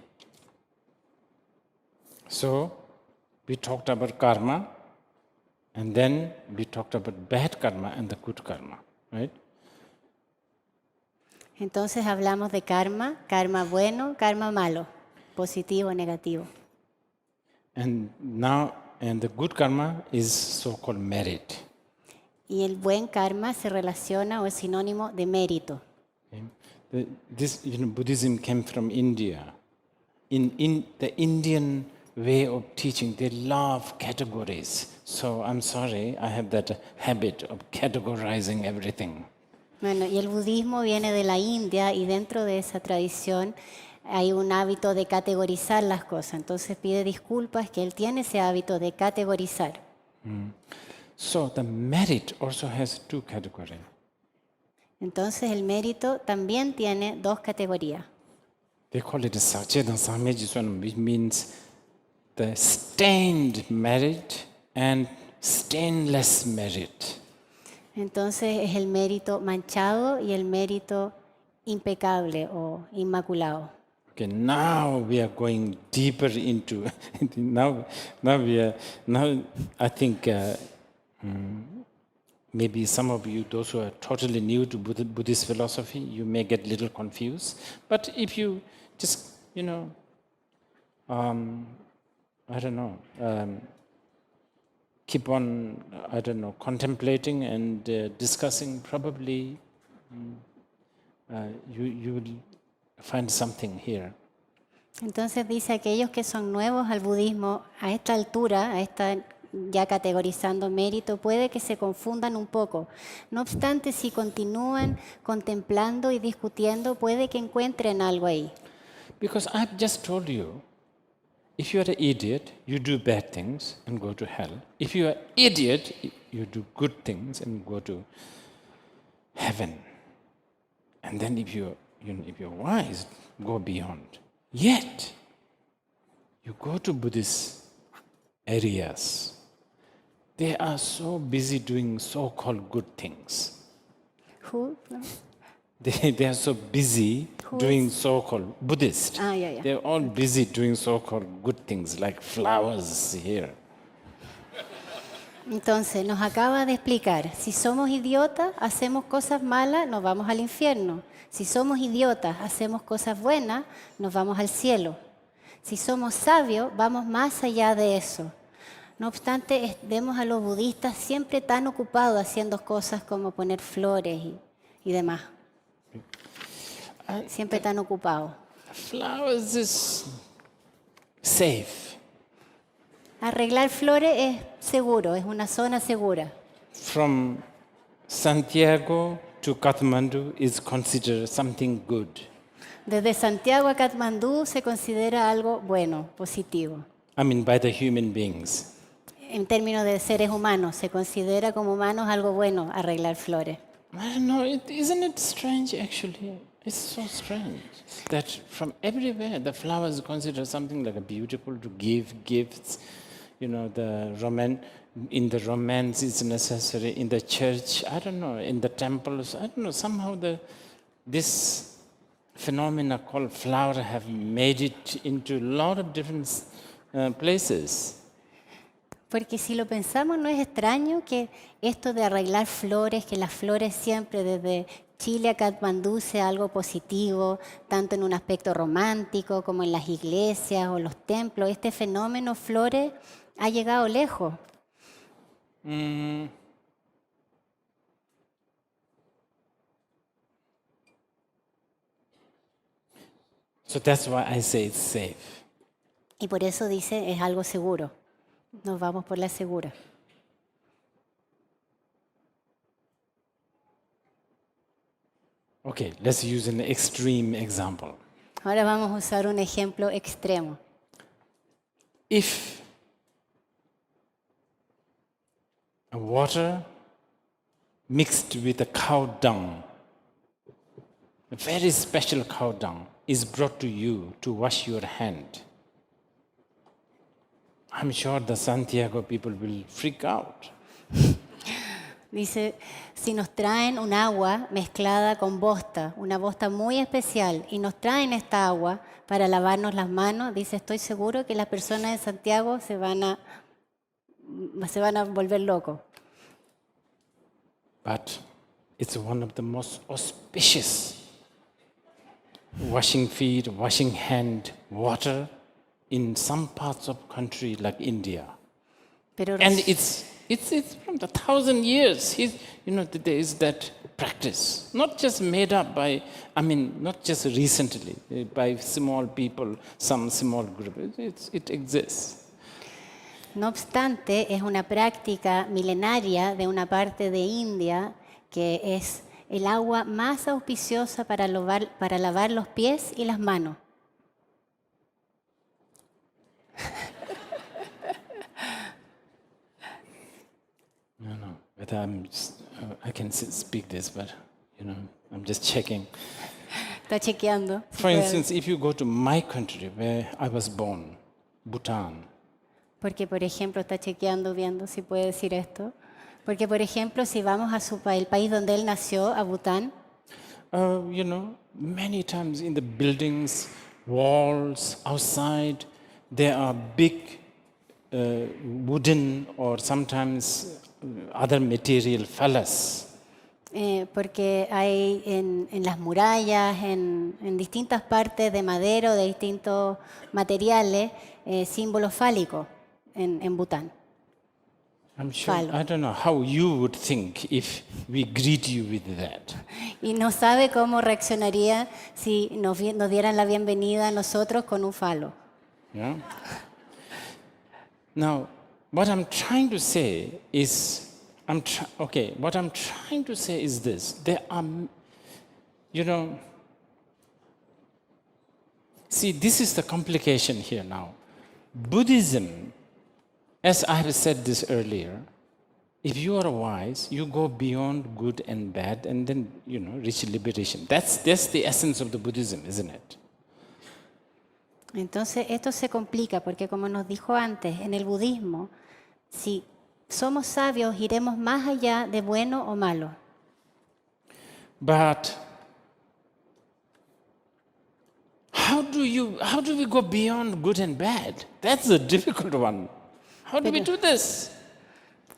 Speaker 1: So, we talked about karma, and then we talked about bad karma and the good karma, right?
Speaker 2: Entonces hablamos de karma, karma bueno, karma malo, positivo, negativo.
Speaker 1: And the good karma is so-called merit.
Speaker 2: Y el buen karma se relaciona o es sinónimo de mérito.
Speaker 1: Okay? Buddhism came from India. In the Indian way of teaching, they love categories. So I'm sorry, I have that habit of categorizing everything.
Speaker 2: Bueno, y el budismo viene de la India y dentro de esa tradición hay un hábito de categorizar las cosas. Entonces pide disculpas que él tiene ese hábito de categorizar.
Speaker 1: So the merit also has 2 categories.
Speaker 2: Entonces el mérito también tiene 2 categorías.
Speaker 1: They call it Sachedan Samejiswanam, which means the stained merit and stainless merit.
Speaker 2: Entonces es el mérito manchado y el mérito impecable o inmaculado.
Speaker 1: Okay, now we are going deeper into now I think maybe some of you, those who are totally new to Buddhist philosophy, you may get a little confused. But if you just, keep on, contemplating and discussing, probably you will find something here.
Speaker 2: Entonces dice aquellos que son nuevos al budismo a esta altura, ya categorizando mérito, puede que se confundan un poco. No obstante, si continúan contemplando y discutiendo, puede que encuentren algo ahí.
Speaker 1: Because I've just told you, if you are an idiot, you do bad things and go to hell. If you are an idiot, you do good things and go to heaven. And then if you're wise, go beyond. Yet, you go to Buddhist areas, they are so busy doing so-called good things.
Speaker 2: Who?
Speaker 1: they are so busy
Speaker 2: Who
Speaker 1: doing so-called Buddhist.
Speaker 2: Ah, yeah.
Speaker 1: They're all busy doing so-called good things like flowers here.
Speaker 2: Entonces, nos acaba de explicar, si somos idiotas, hacemos cosas malas, nos vamos al infierno. Si somos idiotas, hacemos cosas buenas, nos vamos al cielo. Si somos sabios, vamos más allá de eso. No obstante, vemos a los budistas siempre tan ocupados haciendo cosas como poner flores y demás. Siempre tan ocupados.
Speaker 1: Flowers is safe.
Speaker 2: Arreglar flores es seguro, es una zona segura.
Speaker 1: From Santiago to Kathmandu is considered something good.
Speaker 2: Desde Santiago a Katmandú se considera algo bueno, positivo.
Speaker 1: I mean, by the human beings.
Speaker 2: En términos de seres humanos, se considera como humanos algo bueno arreglar flores.
Speaker 1: I don't know, isn't it strange actually? It's so strange that from everywhere the flowers considered something like a beautiful to give gifts. You know, in the romance is necessary, in the church, I don't know, in the temples, I don't know, somehow this phenomena called flower have made it into a lot of different places.
Speaker 2: Porque si lo pensamos, no es extraño que esto de arreglar flores, que las flores siempre desde Chile a Katmandú sea algo positivo, tanto en un aspecto romántico como en las iglesias o los templos. Este fenómeno flores ha llegado lejos.
Speaker 1: So that's why I say it's safe.
Speaker 2: Y por eso dice, es algo seguro. Nos vamos por la segura.
Speaker 1: Okay, let's use an extreme example.
Speaker 2: Ahora vamos a usar un ejemplo extremo.
Speaker 1: If a water mixed with a cow dung, a very special cow dung, is brought to you to wash your hand, I'm sure the Santiago people will freak out.
Speaker 2: Dice, si nos traen un agua mezclada con bosta, una bosta muy especial, y nos traen esta agua para lavarnos las manos, dice, estoy seguro que las personas de Santiago se van a volver locos.
Speaker 1: But it's one of the most auspicious washing feet, washing hand, water in some parts of country like India.
Speaker 2: Pero
Speaker 1: And it's from the 1,000 years. There is that practice, not just made up by, not just recently, by small people, some small group. It exists.
Speaker 2: No obstante, es una práctica milenaria de una parte de India que es el agua más auspiciosa para lavar los pies y las manos.
Speaker 1: No, but I can speak this, but I'm just checking.
Speaker 2: Está chequeando.
Speaker 1: For instance, if you go to my country where I was born, Bhutan,
Speaker 2: Porque, por ejemplo, está chequeando, viendo si puede decir esto. Porque, por ejemplo, si vamos a el país donde él nació, a Bután,
Speaker 1: many times in the buildings, walls, outside, there are big wooden or sometimes other material phallas.
Speaker 2: porque hay en las murallas, en distintas partes de madera o de distintos materiales, símbolos fálicos en Bután.
Speaker 1: I'm sure,
Speaker 2: Phalo.
Speaker 1: I don't know how you would think if we greet you with that.
Speaker 2: Y no sabe cómo reaccionaría si nos dieran la bienvenida a nosotros con un falo.
Speaker 1: Yeah? Now, what I'm trying to say is, what I'm trying to say is this. There are, see, this is the complication here now. Buddhism, as I have said this earlier, if you are wise, you go beyond good and bad and then, reach liberation. That's the essence of the Buddhism, isn't it?
Speaker 2: Entonces, esto se complica porque, como nos dijo antes, en el budismo, si somos sabios, iremos más allá de bueno o malo.
Speaker 1: But how do we go beyond good and bad? That's the difficult one. How do we do this?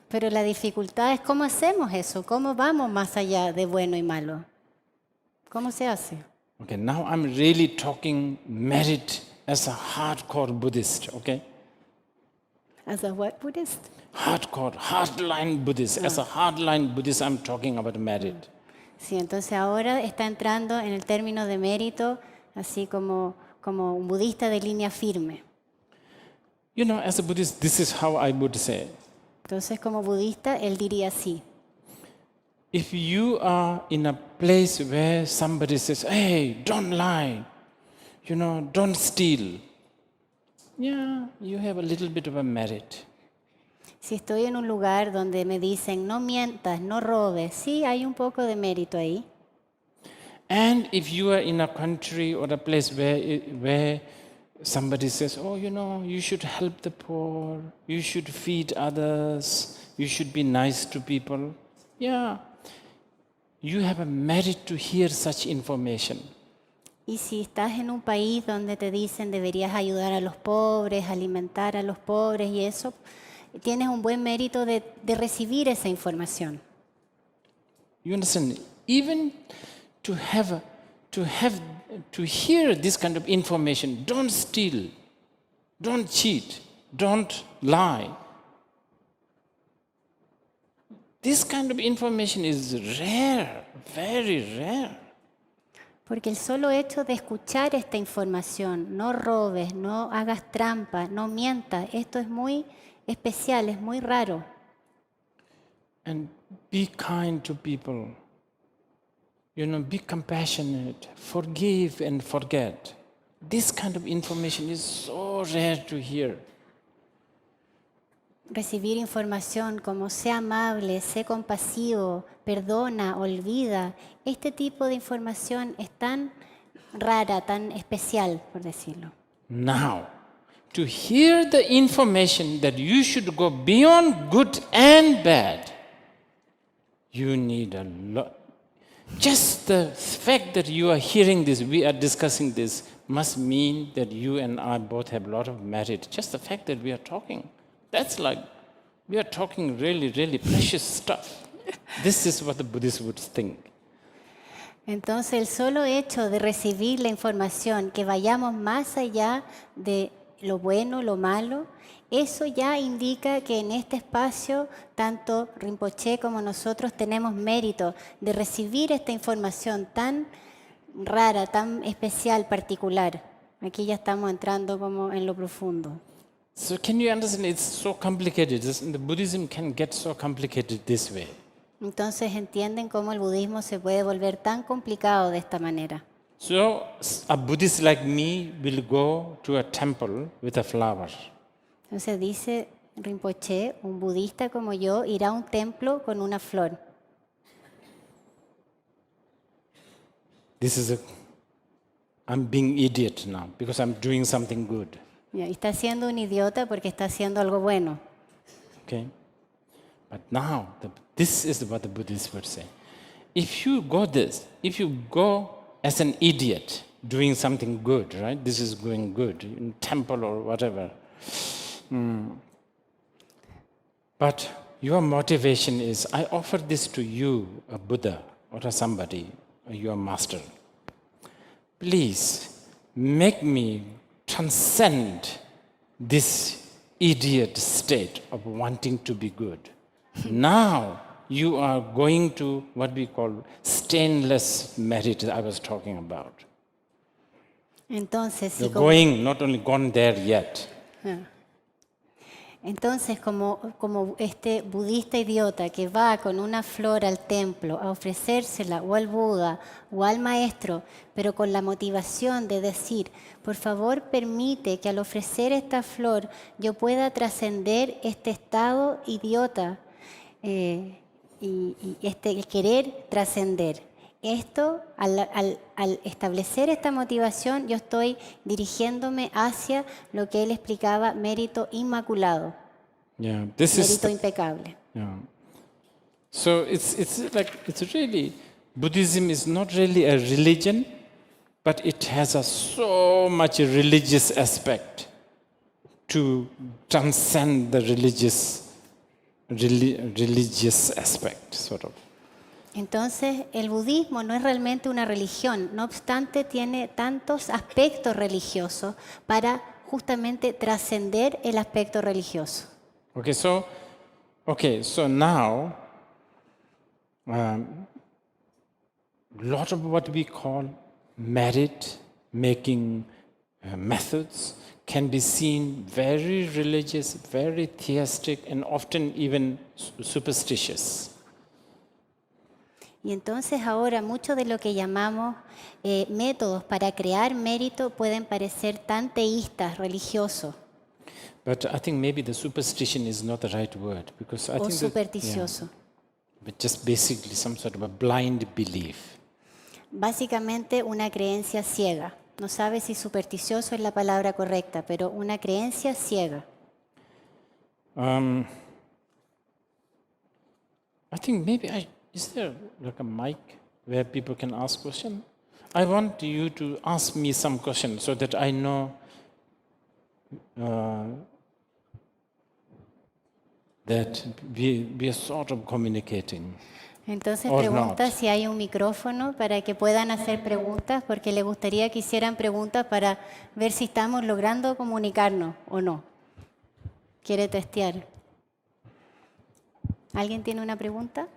Speaker 2: Pero la dificultad es cómo hacemos eso, cómo vamos más allá de bueno y malo. ¿Cómo se hace?
Speaker 1: Okay, now I'm really talking merit as a hardcore Buddhist, okay?
Speaker 2: As a what Buddhist?
Speaker 1: Hardline Buddhist. As a hardline Buddhist, I'm talking about merit.
Speaker 2: Sí, entonces ahora está entrando en el término de mérito, así como un budista de línea firme.
Speaker 1: You know, as a Buddhist, this is how I would say.
Speaker 2: Entonces, como budista, él diría así.
Speaker 1: If you are in a place where somebody says, hey, don't lie, don't steal, yeah, you have a little bit of a merit.
Speaker 2: Si estoy en un lugar donde me dicen, no mientas, no robes, sí, hay un poco de mérito ahí.
Speaker 1: And if you are in a country or a place where somebody says, oh, you should help the poor, you should feed others, you should be nice to people, yeah, you have a merit to hear such information.
Speaker 2: Y si estás en un país donde te dicen deberías ayudar a los pobres, alimentar a los pobres y eso, tienes un buen mérito de recibir esa información.
Speaker 1: You understand? Even to hear this kind of information, don't steal, don't cheat, don't lie. This kind of information is rare, very rare.
Speaker 2: Porque el solo hecho de escuchar esta información, no robes, no hagas trampa, no mientas, esto es muy especial, es muy raro.
Speaker 1: And be kind to people. Be compassionate, forgive and forget. This kind of information is so rare to hear.
Speaker 2: Recibir información como sé amable, sé compasivo, perdona, olvida. Este tipo de información es tan rara, tan especial, por decirlo.
Speaker 1: Now, to hear the information that you should go beyond good and bad, you need a lot. Just the fact that you are hearing this, we are discussing this, must mean that you and I both have a lot of merit. Just the fact that we are talking. That's like, we are talking really, really precious stuff. This is what the Buddhists would think.
Speaker 2: Entonces, el solo hecho de recibir la información, que vayamos más allá de lo bueno, lo malo, eso ya indica que en este espacio, tanto Rinpoche como nosotros tenemos mérito de recibir esta información tan rara, tan especial, particular. Aquí ya estamos entrando como en lo profundo.
Speaker 1: So can you understand? It's so complicated. The Buddhism can get so complicated this way.
Speaker 2: Entonces entienden cómo el budismo se puede volver tan complicado de esta manera.
Speaker 1: So a Buddhist like me will go to a temple with a flower.
Speaker 2: Entonces dice Rinpoche, un budista como yo irá a un templo con una flor.
Speaker 1: I'm being idiot now because I'm doing something good.
Speaker 2: Y está siendo un idiota porque está haciendo algo bueno.
Speaker 1: Okay? But now, this is what the Buddhists would say. If you go as an idiot doing something good, right? This is going good in temple or whatever. But your motivation is, I offer this to you, a Buddha or a somebody, or your master. Please make me transcend this idiot state of wanting to be good. Now you are going to what we call stainless merit I was talking about.
Speaker 2: Entonces,
Speaker 1: You're going, not only gone there yet.
Speaker 2: Entonces, como este budista idiota que va con una flor al templo a ofrecérsela o al Buda o al maestro, pero con la motivación de decir, por favor permite que al ofrecer esta flor yo pueda trascender este estado idiota y el querer trascender. Esto, al establecer esta motivación, yo estoy dirigiéndome hacia lo que él explicaba, mérito inmaculado, mérito impecable.
Speaker 1: Yeah. So it's really, Buddhism is not really a religion, but it has so much religious aspect to transcend the religious aspect, sort of.
Speaker 2: Entonces, el budismo no es realmente una religión, no obstante tiene tantos aspectos religiosos para justamente trascender el aspecto religioso.
Speaker 1: Okay, so now, lot of what we call merit-making methods can be seen very religious, very theistic, and often even superstitious.
Speaker 2: Y entonces ahora mucho de lo que llamamos métodos para crear mérito pueden parecer tan teístas, religiosos
Speaker 1: But I think maybe the superstition is not the right word, because I
Speaker 2: o
Speaker 1: think
Speaker 2: supersticiosos.
Speaker 1: but just basically some sort of a blind belief.
Speaker 2: Básicamente una creencia ciega. No sabe si supersticioso es la palabra correcta, pero una creencia ciega.
Speaker 1: I think maybe is there like a mic where people can ask questions? I want you to ask me some questions so that I know that we are sort of communicating.
Speaker 2: Entonces
Speaker 1: Or
Speaker 2: pregunta
Speaker 1: not.
Speaker 2: si hay un micrófono para que puedan hacer preguntas, porque le gustaría que hicieran preguntas para ver si estamos logrando comunicarnos o no. ¿Quiere testear? ¿Alguien tiene una pregunta?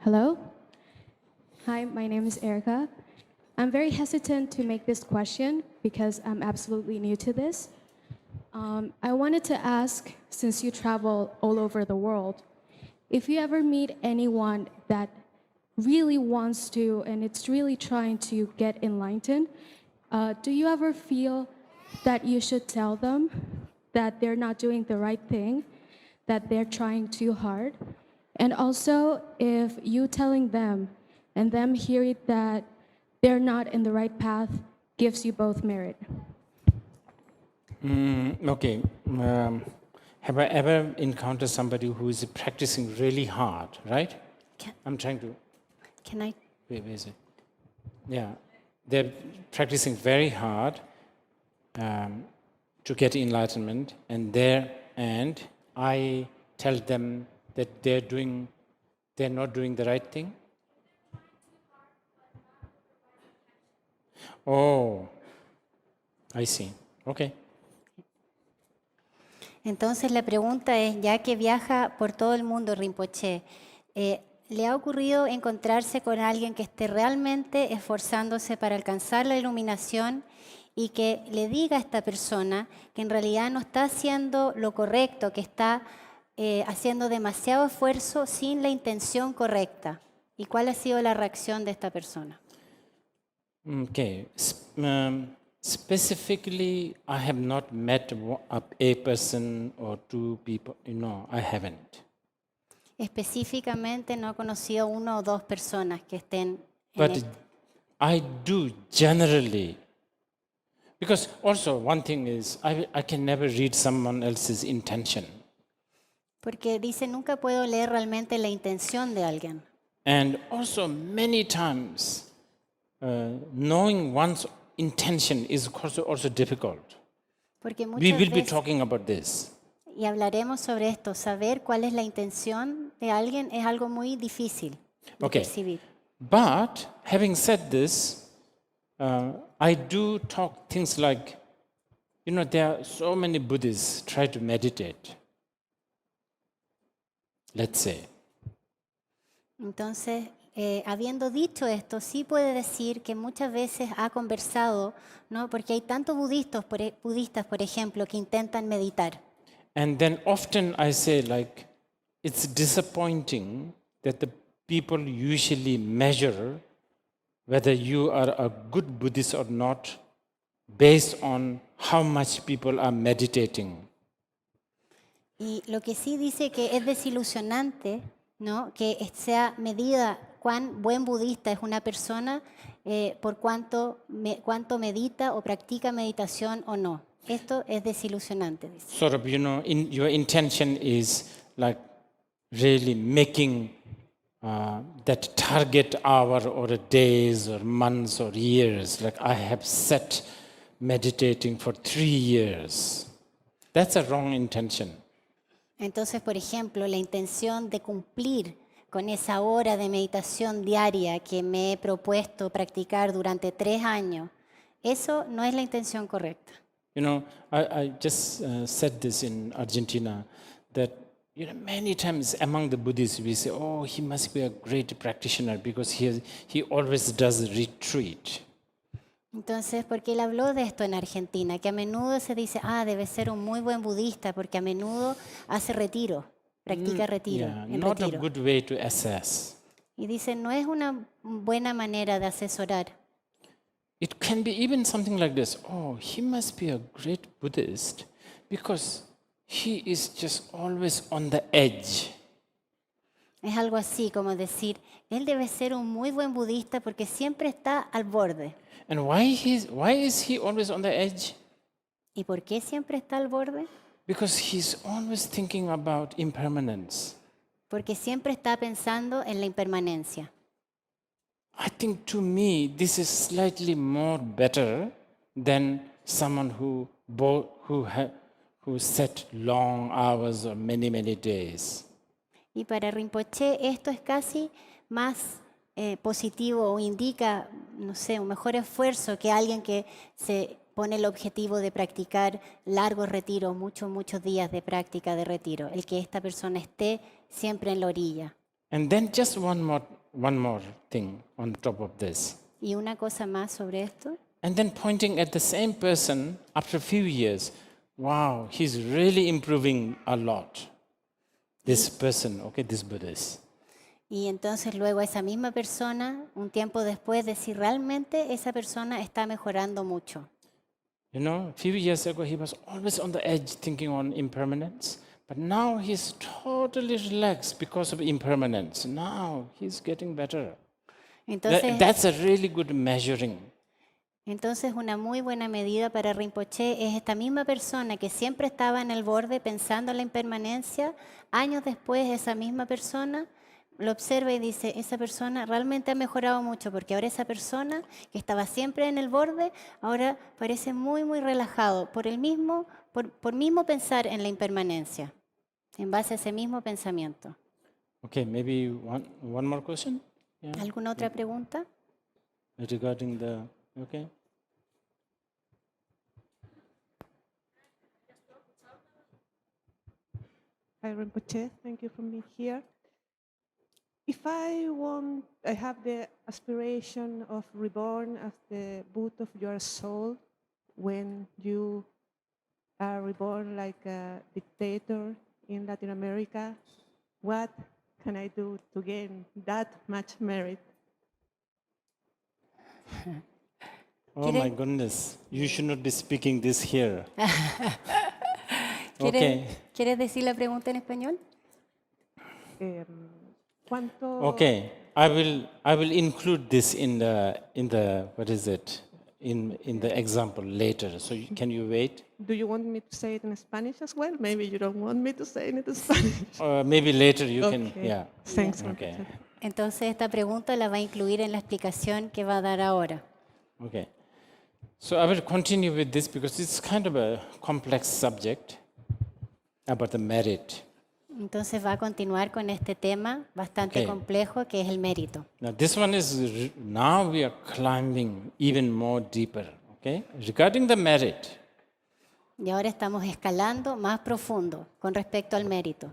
Speaker 3: Hello. Hi, my name is Erica. I'm very hesitant to make this question because I'm absolutely new to this. I wanted to ask, since you travel all over the world, if you ever meet anyone that really wants to and it's really trying to get enlightened, do you ever feel that you should tell them that they're not doing the right thing, that they're trying too hard? And also, if you telling them and them hearing that they're not in the right path gives you both merit.
Speaker 1: Okay. Have I ever encountered somebody who is practicing really hard, right? I'm trying to...
Speaker 2: Can I?
Speaker 1: Where is it? Yeah. They're practicing very hard to get enlightenment, and I tell them that they're not doing the right thing. Oh, I see. Okay.
Speaker 2: Entonces la pregunta es, ya que viaja por todo el mundo Rinpoché, ¿le ha ocurrido encontrarse con alguien que esté realmente esforzándose para alcanzar la iluminación y que le diga a esta persona que en realidad no está haciendo lo correcto, que está haciendo demasiado esfuerzo sin la intención correcta? ¿Y cuál ha sido la reacción de esta persona?
Speaker 1: Okay. Specifically, I have not met a person or two people. No, I haven't.
Speaker 2: Específicamente no he conocido una o dos personas que estén en
Speaker 1: But
Speaker 2: esto.
Speaker 1: I do generally. Because also one thing is, I can never read someone else's intention.
Speaker 2: Porque dice, nunca puedo leer realmente la intención de alguien.
Speaker 1: And also many times, knowing one's intention is also difficult.
Speaker 2: Porque
Speaker 1: We
Speaker 2: muchas
Speaker 1: will be
Speaker 2: veces,
Speaker 1: talking about this.
Speaker 2: y hablaremos sobre esto, saber cuál es la intención de alguien es algo muy difícil de
Speaker 1: Okay.
Speaker 2: percibir.
Speaker 1: But having said this, I do talk things like, there are so many Buddhists try to meditate. Let's say.
Speaker 2: Entonces, habiendo dicho esto, sí puede decir que muchas veces ha conversado, ¿no? Porque hay tantos budistas, por ejemplo, que intentan meditar.
Speaker 1: And then often I say, like, it's disappointing that the people usually measure whether you are a good Buddhist or not based on how much people are meditating.
Speaker 2: Y lo que sí dice que es desilusionante, ¿no? Que sea medida cuán buen budista es una persona por cuánto medita o practica meditación o no. Esto es desilusionante, dice.
Speaker 1: Sort of, your intention is like really making that target hour or days or months or years. Like I have set meditating for 3 years. That's a wrong intention.
Speaker 2: Entonces, por ejemplo, la intención de cumplir con esa hora de meditación diaria que me he propuesto practicar durante 3 años, eso no es la intención correcta.
Speaker 1: You know, I just said this in Argentina, that many times among the Buddhists we say, oh, he must be a great practitioner because he always does retreat.
Speaker 2: Entonces, porque él habló de esto en Argentina, que a menudo se dice, debe ser un muy buen budista porque a menudo hace retiro, practica retiro,
Speaker 1: Yeah,
Speaker 2: en
Speaker 1: not a
Speaker 2: retiro.
Speaker 1: good way to assess.
Speaker 2: Y dice, no es una buena manera de asesorar.
Speaker 1: It can be even something like this. Oh, he must be a great Buddhist because he is just always on the edge.
Speaker 2: Es algo así como decir, él debe ser un muy buen budista porque siempre está al borde.
Speaker 1: And why is he always on the edge?
Speaker 2: ¿Y por qué siempre está al borde?
Speaker 1: Because he's always thinking about impermanence.
Speaker 2: Porque siempre está pensando en la impermanencia.
Speaker 1: I think to me this is slightly more better than someone who set long hours or many days.
Speaker 2: Y para Rinpoche esto es casi más positivo o indica, no sé, un mejor esfuerzo que alguien que se pone el objetivo de practicar largos retiros, muchos días de práctica de retiro, el que esta persona esté siempre en la orilla.
Speaker 1: And then just one more thing on top of this.
Speaker 2: Y una cosa más sobre esto.
Speaker 1: And then pointing at the same person after a few years, wow, he's really improving a lot. This person, okay, this Buddhist.
Speaker 2: Y entonces luego esa misma persona, un tiempo después, decir realmente esa persona está mejorando mucho.
Speaker 1: You know, a few years ago he was always on the edge thinking on impermanence, but now he's totally relaxed because of impermanence. Now he's getting better.
Speaker 2: Entonces,
Speaker 1: That's a really good measuring.
Speaker 2: Entonces, una muy buena medida para Rinpoche es esta misma persona que siempre estaba en el borde pensando en la impermanencia. Años después, esa misma persona lo observa y dice, esa persona realmente ha mejorado mucho porque ahora esa persona que estaba siempre en el borde, ahora parece muy relajado por mismo pensar en la impermanencia, en base a ese mismo pensamiento.
Speaker 1: Okay, maybe one more question? Yeah.
Speaker 2: ¿Alguna otra pregunta?
Speaker 1: Regarding the, okay.
Speaker 4: Hi, Rinpoche. Thank you for being here. If I have the aspiration of reborn as the boot of your soul when you are reborn like a dictator in Latin America, what can I do to gain that much merit?
Speaker 1: Oh my goodness, you should not be speaking this here.
Speaker 2: ¿Quieres decir la pregunta en español?
Speaker 4: ¿Cuánto?
Speaker 1: Okay, I will include this in the what is it in the example later. So can you wait?
Speaker 4: Do you want me to say it in Spanish as well? Maybe you don't want me to say it in Spanish.
Speaker 1: Maybe later you can.
Speaker 4: Okay.
Speaker 1: Yeah.
Speaker 4: Thanks,
Speaker 1: Okay.
Speaker 4: Rinpoche.
Speaker 2: Entonces esta pregunta la va a incluir en la explicación que va a dar ahora.
Speaker 1: Okay. So I will continue with this because it's kind of a complex subject about the merit.
Speaker 2: Entonces va a continuar con este tema bastante
Speaker 1: Ok.
Speaker 2: complejo que es el mérito.
Speaker 1: Now this one is now we are climbing even more deeper. Okay. Regarding the merit.
Speaker 2: Y ahora estamos escalando más profundo con respecto al mérito.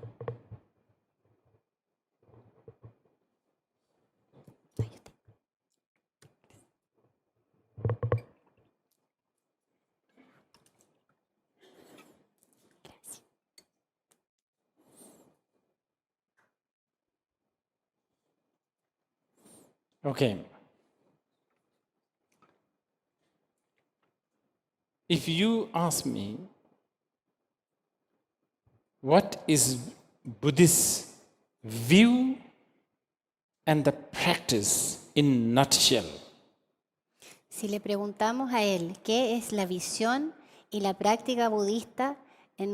Speaker 1: Okay. If you ask me, what is Buddhist view and the practice in nutshell?
Speaker 2: Si le preguntamos a él qué es la visión y la práctica budista en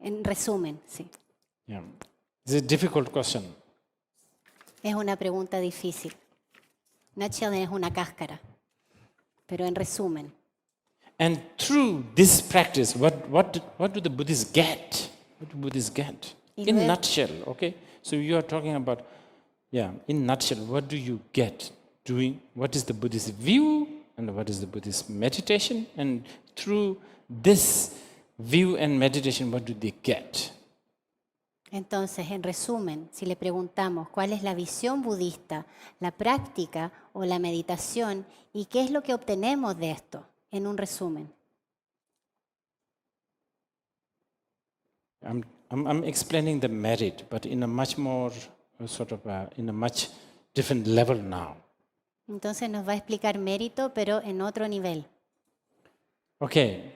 Speaker 2: En resumen, sí.
Speaker 1: Yeah. It's a difficult question.
Speaker 2: Es una pregunta difícil. Nutshell es una cáscara, pero en resumen.
Speaker 1: And through this practice, what do the Buddhists get? What do Buddhists get?
Speaker 2: Y
Speaker 1: In
Speaker 2: luego-
Speaker 1: nutshell, okay? So you are talking about, in nutshell, what do you get doing? What is the Buddhist view and what is the Buddhist meditation? And through this view and meditation, what do they get?
Speaker 2: Entonces, en resumen, si le preguntamos cuál es la visión budista, la práctica o la meditación y qué es lo que obtenemos de esto, en un resumen.
Speaker 1: I'm explaining the merit, but in a much more in a much different level now.
Speaker 2: Entonces nos va a explicar mérito, pero en otro nivel.
Speaker 1: Okay,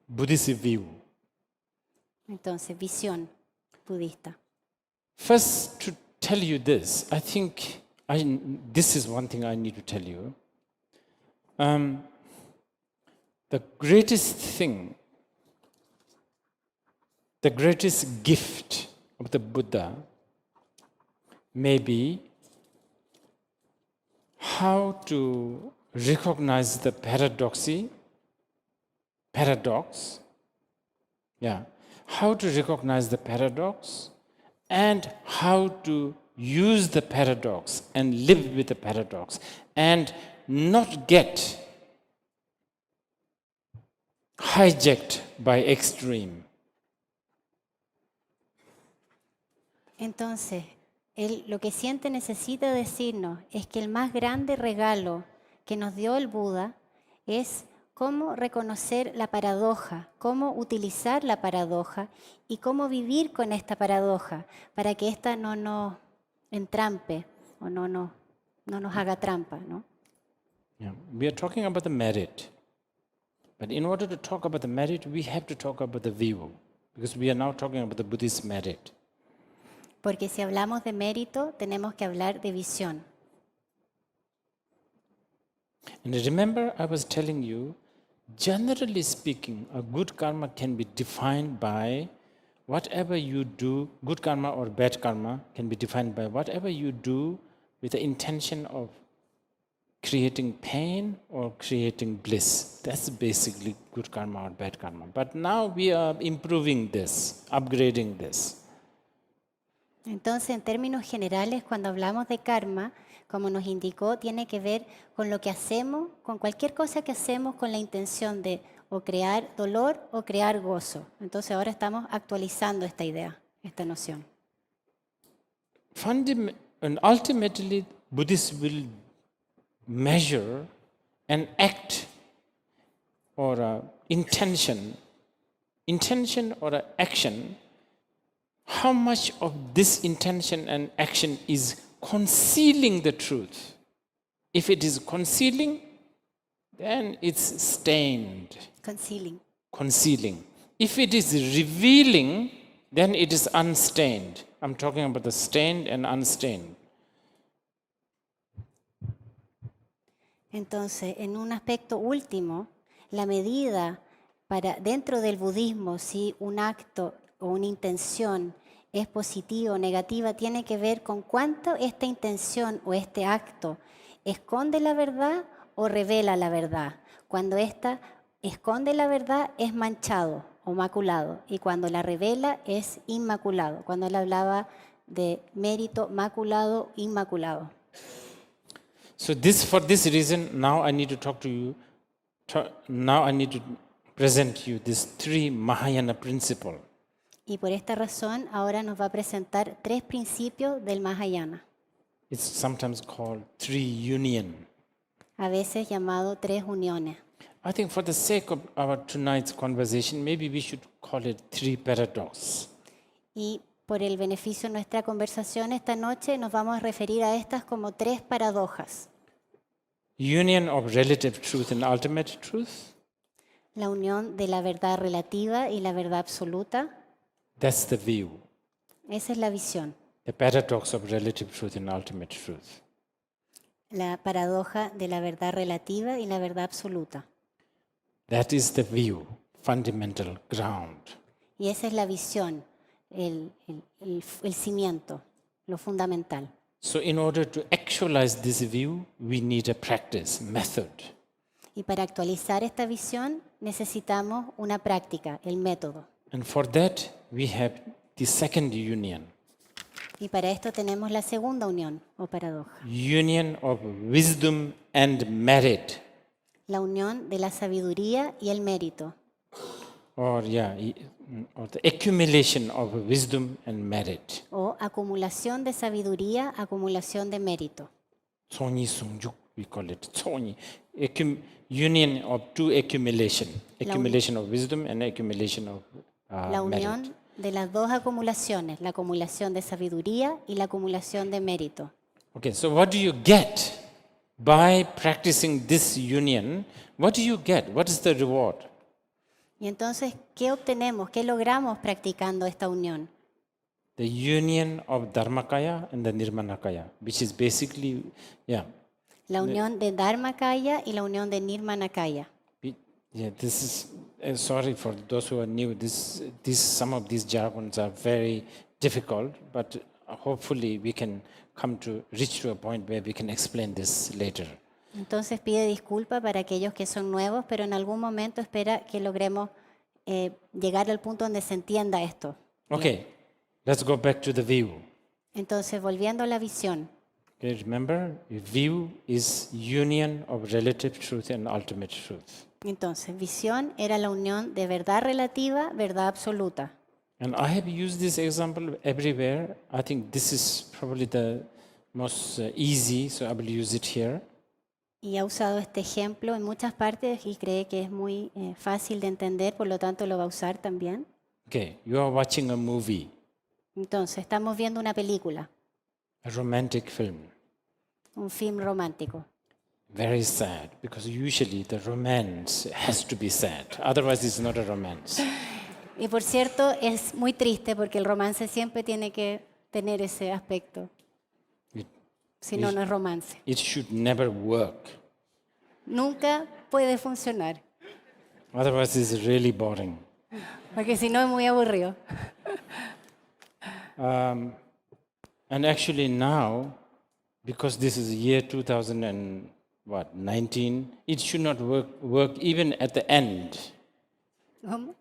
Speaker 1: Buddhist view.
Speaker 2: Entonces, visión budista.
Speaker 1: First, to tell you this, I think this is one thing I need to tell you. The greatest thing, the greatest gift of the Buddha may be how to recognize the paradox, how to recognize the paradox and how to use the paradox and live with the paradox and not get hijacked by extreme.
Speaker 2: Entonces, él lo que siente necesita decirnos es que el más grande regalo que nos dio el Buda es cómo reconocer la paradoja, cómo utilizar la paradoja y cómo vivir con esta paradoja para que ésta no nos entrampe o no nos haga trampa, ¿no?
Speaker 1: Yeah. We are talking about the merit. But in order to talk about the merit, we have to talk about the view, because we are now talking about the Buddhist merit.
Speaker 2: Porque si hablamos de mérito, tenemos que hablar de visión.
Speaker 1: And remember, I was telling you, generally speaking, a good karma can be defined by whatever you do, good karma or bad karma can be defined by whatever you do with the intention of creating pain or creating bliss. That's basically good karma or bad karma. But now we are improving this, upgrading this.
Speaker 2: Entonces, en términos generales, cuando hablamos de karma, como nos indicó, tiene que ver con lo que hacemos, con cualquier cosa que hacemos con la intención de o crear dolor o crear gozo. Entonces, ahora estamos actualizando esta idea, esta noción.
Speaker 1: And ultimately, Buddhists will measure an act or a intention or an action, how much of this intention and action is concealing the truth. If it is concealing, then it's stained. Concealing. If it is revealing, then it is unstained. I'm talking about the stained and unstained.
Speaker 2: Entonces, en un aspecto último, la medida para dentro del budismo, si un acto o una intención es positiva o negativa, tiene que ver con cuánto esta intención o este acto esconde la verdad o revela la verdad. Cuando esta esconde la verdad es manchado o maculado y cuando la revela es inmaculado. Cuando él hablaba de mérito maculado, inmaculado.
Speaker 1: So for this reason, now I need to talk to you. Now I need to present you these three Mahayana principles.
Speaker 2: Y por esta razón, ahora nos va a presentar 3 principios del Mahayana.
Speaker 1: It's sometimes called three union.
Speaker 2: A veces llamado 3 uniones.
Speaker 1: I think for the sake of our tonight's conversation, maybe we should call it three paradox.
Speaker 2: Y por el beneficio de nuestra conversación esta noche nos vamos a referir a estas como 3 paradojas.
Speaker 1: Union of relative truth and ultimate truth.
Speaker 2: La unión de la verdad relativa y la verdad absoluta.
Speaker 1: That's the view.
Speaker 2: Esa es la visión.
Speaker 1: The paradox of relative truth and ultimate truth.
Speaker 2: La paradoja de la verdad relativa y la verdad absoluta.
Speaker 1: That is the view, fundamental ground.
Speaker 2: Y esa es la visión, el cimiento, lo fundamental.
Speaker 1: So in order to actualize this view, we need a practice, method.
Speaker 2: Y para actualizar esta visión necesitamos una práctica, el método.
Speaker 1: And for that, we have the second union,
Speaker 2: Y para esto tenemos la segunda unión o paradoja,
Speaker 1: union of wisdom and merit.
Speaker 2: la unión de la sabiduría y el mérito,
Speaker 1: Or the accumulation of wisdom and merit.
Speaker 2: o acumulación de sabiduría, acumulación de mérito.
Speaker 1: Tsonyi sungjuk, we call it tsonyi. Union of two accumulation of wisdom and accumulation of
Speaker 2: La
Speaker 1: merit.
Speaker 2: unión de las dos acumulaciones, la acumulación de sabiduría y la acumulación de mérito.
Speaker 1: Okay, so what do you get by practicing this union? What do you get? What is the reward?
Speaker 2: Y entonces, ¿qué obtenemos? ¿Qué logramos practicando esta unión?
Speaker 1: The union of Dharmakaya and the Nirmanakaya, which is basically,
Speaker 2: La unión de Dharmakaya y la unión de Nirmanakaya.
Speaker 1: This is, sorry for those who are new, some of these jargons are very difficult, but hopefully we can reach to a point where we can explain this later.
Speaker 2: Entonces pide disculpa para aquellos que son nuevos, pero en algún momento espera que logremos llegar al punto donde se entienda esto.
Speaker 1: Okay, let's go back to the view.
Speaker 2: Entonces, volviendo a la visión.
Speaker 1: Okay, remember, view is union of relative truth and ultimate truth.
Speaker 2: Entonces, visión era la unión de verdad relativa, verdad absoluta.
Speaker 1: And I have used this example everywhere. I think this is probably the most easy, so I will use it here.
Speaker 2: Y ha usado este ejemplo en muchas partes y cree que es muy fácil de entender, por lo tanto lo va a usar también.
Speaker 1: Okay, you are watching a movie,
Speaker 2: Entonces, estamos viendo una película,
Speaker 1: a romantic film.
Speaker 2: un film romántico.
Speaker 1: Very sad, because usually the romance has to be sad. Otherwise, it's not a romance.
Speaker 2: Y por cierto, es muy triste porque el romance siempre tiene que tener ese aspecto. Si no, no es romance.
Speaker 1: It should never work.
Speaker 2: Nunca puede funcionar,
Speaker 1: Otherwise, it's really boring.
Speaker 2: porque si no es muy aburrido.
Speaker 1: And actually now, because this is year 2019, it should not work even at the end.
Speaker 2: ¿Cómo?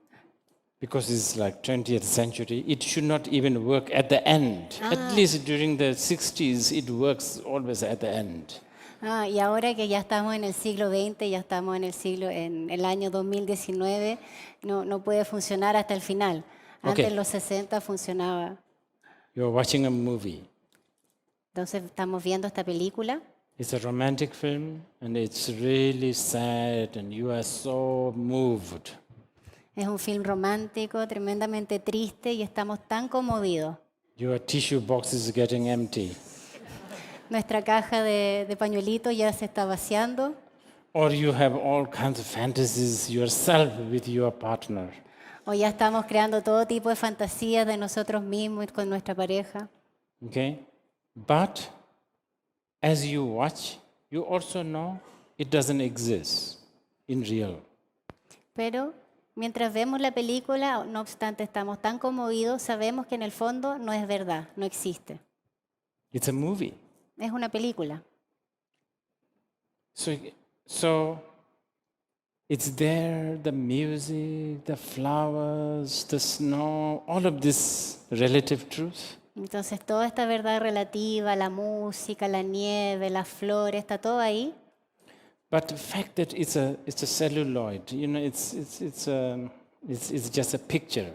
Speaker 1: Because it's like 20th century, it should not even work at the end. At least during the 60s, it works always at the end.
Speaker 2: Y ahora que ya estamos en el siglo XX, ya estamos en el año 2019, no puede funcionar hasta el final. Antes, en los 60, funcionaba.
Speaker 1: You're watching a movie.
Speaker 2: Entonces, estamos viendo esta película.
Speaker 1: It's a romantic film, and it's really sad, and you are so moved.
Speaker 2: Es un film romántico, tremendamente triste, y estamos tan conmovidos.
Speaker 1: Your tissue box is getting empty.
Speaker 2: Nuestra caja de pañuelitos ya se está vaciando.
Speaker 1: Or you have all kinds of fantasies yourself with your partner.
Speaker 2: O ya estamos creando todo tipo de fantasías de nosotros mismos y con nuestra pareja.
Speaker 1: Okay? But as you watch, you also know it doesn't exist in real.
Speaker 2: Pero mientras vemos la película, no obstante estamos tan conmovidos, sabemos que en el fondo no es verdad, no existe.
Speaker 1: It's a movie.
Speaker 2: Es una película.
Speaker 1: So it's there, the music, the flowers, the snow, all of this relative truth.
Speaker 2: Entonces toda esta verdad relativa, la música, la nieve, las flores, está todo ahí.
Speaker 1: But the fact that it's a celluloid, it's just a picture.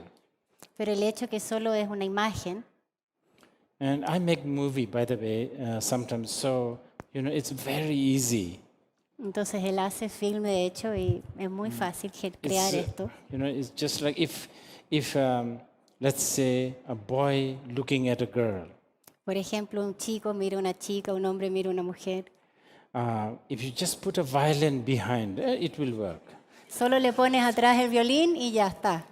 Speaker 2: Pero el hecho que solo es una imagen.
Speaker 1: And I make movie, by the way, sometimes. So it's very easy.
Speaker 2: Entonces él hace film de hecho y es muy fácil crear esto.
Speaker 1: It's just like if let's say a boy looking at a girl.
Speaker 2: Por ejemplo, un chico mira a una chica, un hombre mira a una mujer.
Speaker 1: If you just put a violin behind, it will work.
Speaker 2: Solo le pones atrás el violín y ya está.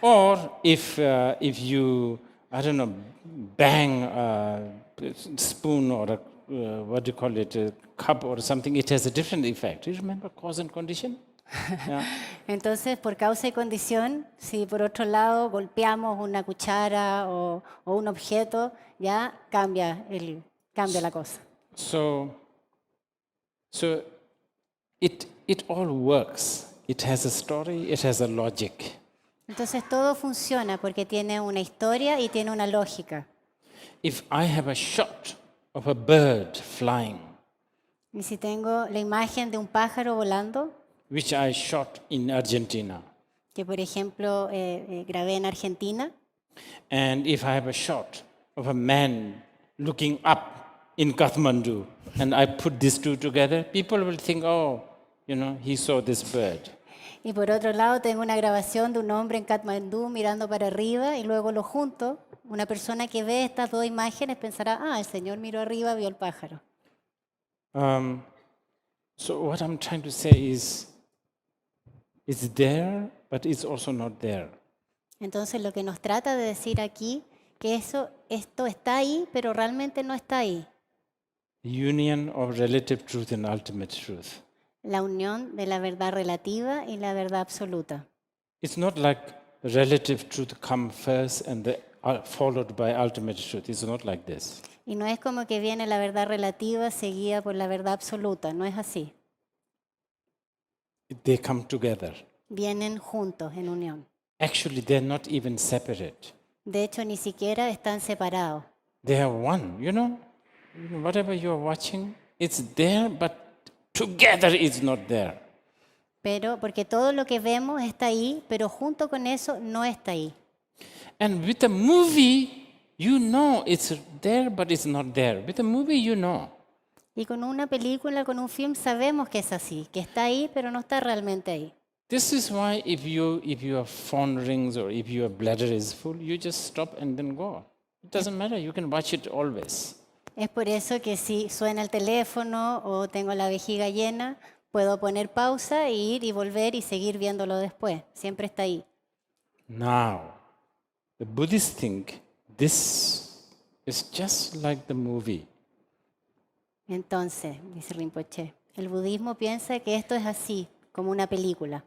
Speaker 1: Or if you, I don't know, bang a spoon or what do you call it, a cup or something, it has a different effect. You remember cause and condition? Yeah.
Speaker 2: Entonces, por causa y condición, si por otro lado golpeamos una cuchara o un objeto, ya cambia la cosa.
Speaker 1: So it all works. It has a story, it has a logic.
Speaker 2: Entonces todo funciona porque tiene una historia y tiene una lógica.
Speaker 1: If I have a shot of a bird flying,
Speaker 2: Y si tengo la imagen de un pájaro volando,
Speaker 1: which I shot in Argentina,
Speaker 2: que por ejemplo grabé en Argentina,
Speaker 1: and if I have a shot of a man looking up in Kathmandu, and I put these two together, people will think, oh, he saw this bird.
Speaker 2: y por otro lado tengo una grabación de un hombre en Katmandú mirando para arriba y luego lo junto, una persona que ve estas dos imágenes pensará, el Señor miró arriba, vio el pájaro.
Speaker 1: So what I'm trying to say is, it's there, but it's also not there.
Speaker 2: Entonces lo que nos trata de decir aquí, que esto está ahí, pero realmente no está ahí.
Speaker 1: Union of relative truth and ultimate truth.
Speaker 2: La unión de la verdad relativa y la verdad absoluta.
Speaker 1: It's not like relative truth come first and followed by ultimate truth. It's not like this.
Speaker 2: Y no es como que viene la verdad relativa seguida por la verdad absoluta, no es así.
Speaker 1: They come together.
Speaker 2: Vienen juntos en unión.
Speaker 1: Actually, they're not even separate.
Speaker 2: De hecho, ni siquiera están separados.
Speaker 1: They are one, whatever you're watching, it's there, but together it's not there.
Speaker 2: Pero porque todo lo que vemos está ahí, pero junto con eso no está ahí.
Speaker 1: And with a movie, it's there, but it's not there. With a movie,
Speaker 2: Y con una película, con un film, sabemos que es así, que está ahí, pero no está realmente ahí.
Speaker 1: This is why if your phone rings or if your bladder is full, you just stop and then go. It doesn't matter, you can watch it always.
Speaker 2: Es por eso que si suena el teléfono o tengo la vejiga llena, puedo poner pausa e ir y volver y seguir viéndolo después. Siempre está ahí.
Speaker 1: Now, the Buddhists think this is just like the movie.
Speaker 2: Entonces, dice Rinpoche, el budismo piensa que esto es así, como una película.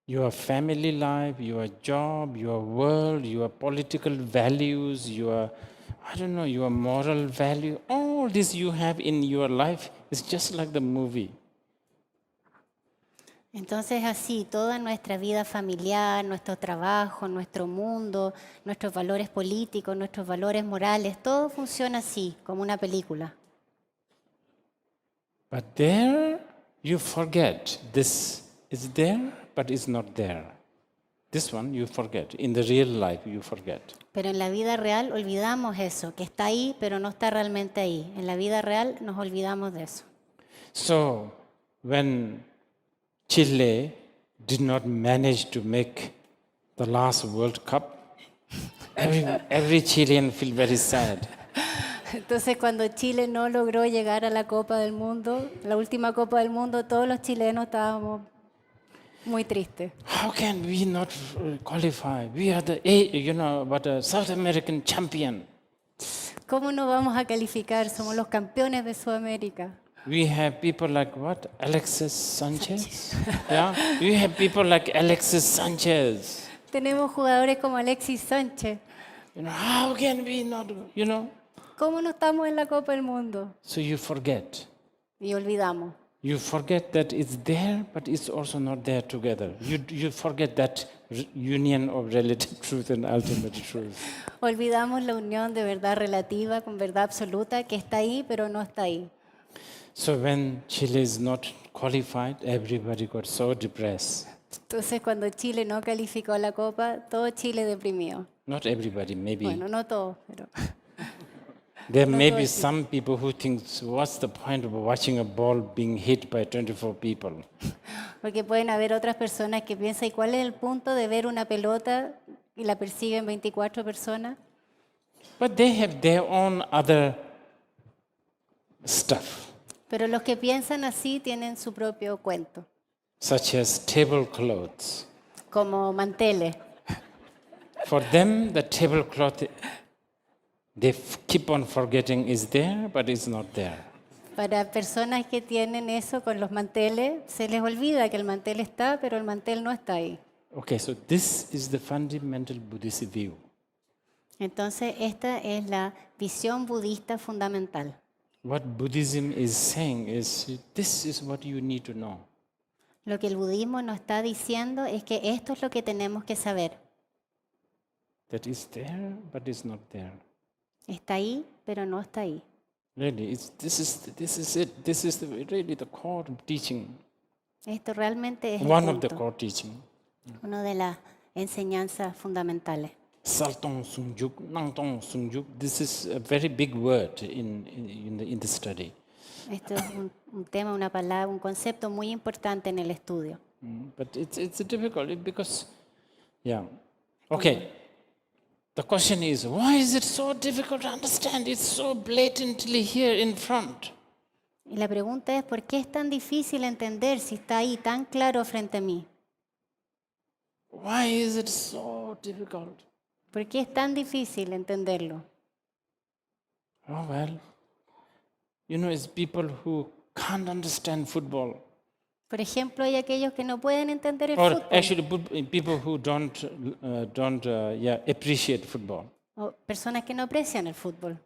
Speaker 1: Your family life, your job, your world, your political values, your moral value, all this you have in your life is just like the movie.
Speaker 2: Entonces así, toda nuestra vida familiar, nuestro trabajo, nuestro mundo, nuestros valores políticos, nuestros valores morales, todo funciona así, como una película.
Speaker 1: But there you forget this is there, but it's not there. This one you forget. In the real life you forget.
Speaker 2: Pero en la vida real olvidamos eso, que está ahí, pero no está realmente ahí. En la vida real nos olvidamos de eso.
Speaker 1: So when Chile did not manage to make the last World Cup, every Chilean feel very sad.
Speaker 2: Entonces cuando Chile no logró llegar a la Copa del Mundo, la última Copa del Mundo, todos los chilenos estábamos muy tristes.
Speaker 1: How can we not qualify? We are the South American champion.
Speaker 2: ¿Cómo no vamos a calificar? Somos los campeones de Sudamérica.
Speaker 1: We have people like what? Alexis Sanchez? Yeah, we have people like Alexis Sanchez.
Speaker 2: Tenemos jugadores como Alexis Sánchez.
Speaker 1: How can we not,
Speaker 2: ¿Cómo no estamos en la Copa del Mundo?
Speaker 1: So you forget.
Speaker 2: Y olvidamos.
Speaker 1: You forget that it's there, but it's also not there together. You forget that union of relative truth and ultimate truth.
Speaker 2: Olvidamos la unión de verdad relativa con verdad absoluta que está ahí, pero no está ahí.
Speaker 1: So when Chile is not qualified, everybody got so depressed.
Speaker 2: Entonces cuando Chile no calificó a la Copa, todo Chile deprimido.
Speaker 1: Not everybody, maybe.
Speaker 2: Bueno, no todos, pero...
Speaker 1: There may be some people who think, what's the point of watching a ball being hit by 24 people?
Speaker 2: Porque pueden haber otras personas que piensan, ¿y cuál es el punto de ver una pelota y la persiguen 24 personas?
Speaker 1: But they have their own other stuff,
Speaker 2: Pero los que piensan así tienen su propio cuento,
Speaker 1: such as tablecloths.
Speaker 2: como manteles.
Speaker 1: For them, the tablecloth, they keep on forgetting is there, but it's not there.
Speaker 2: Para personas que tienen eso con los manteles, se les olvida que el mantel está, pero el mantel no está ahí.
Speaker 1: Okay, so this is the fundamental Buddhist view.
Speaker 2: Entonces, esta es la visión budista fundamental.
Speaker 1: What Buddhism is saying is this is what you need to know.
Speaker 2: Lo que el budismo nos está diciendo es que esto es lo que tenemos que saber.
Speaker 1: That is there, but it's not there.
Speaker 2: Está ahí, pero no está ahí.
Speaker 1: Really, this is it. This is really the core teaching.
Speaker 2: Esto realmente es
Speaker 1: One
Speaker 2: el
Speaker 1: of the
Speaker 2: punto,
Speaker 1: core teaching.
Speaker 2: una de las enseñanzas fundamentales.
Speaker 1: Saltong Sungjuk, Nangtong Sungjuk. This is a very big word in the study.
Speaker 2: Esto es un tema, una palabra, un concepto muy importante en el estudio.
Speaker 1: But it's difficult because, yeah. Okay. The question is, why is it so difficult to understand? It's so blatantly here in front.
Speaker 2: Y la pregunta es, ¿por qué es tan difícil entender si está ahí tan claro frente a mí?
Speaker 1: Why is it so difficult?
Speaker 2: ¿Por qué es tan difícil entenderlo?
Speaker 1: Oh, well, it's people who can't understand football.
Speaker 2: Por ejemplo, hay aquellos que no pueden entender el
Speaker 1: Or
Speaker 2: fútbol.
Speaker 1: actually, people who don't appreciate football.
Speaker 2: O personas que no aprecian el fútbol.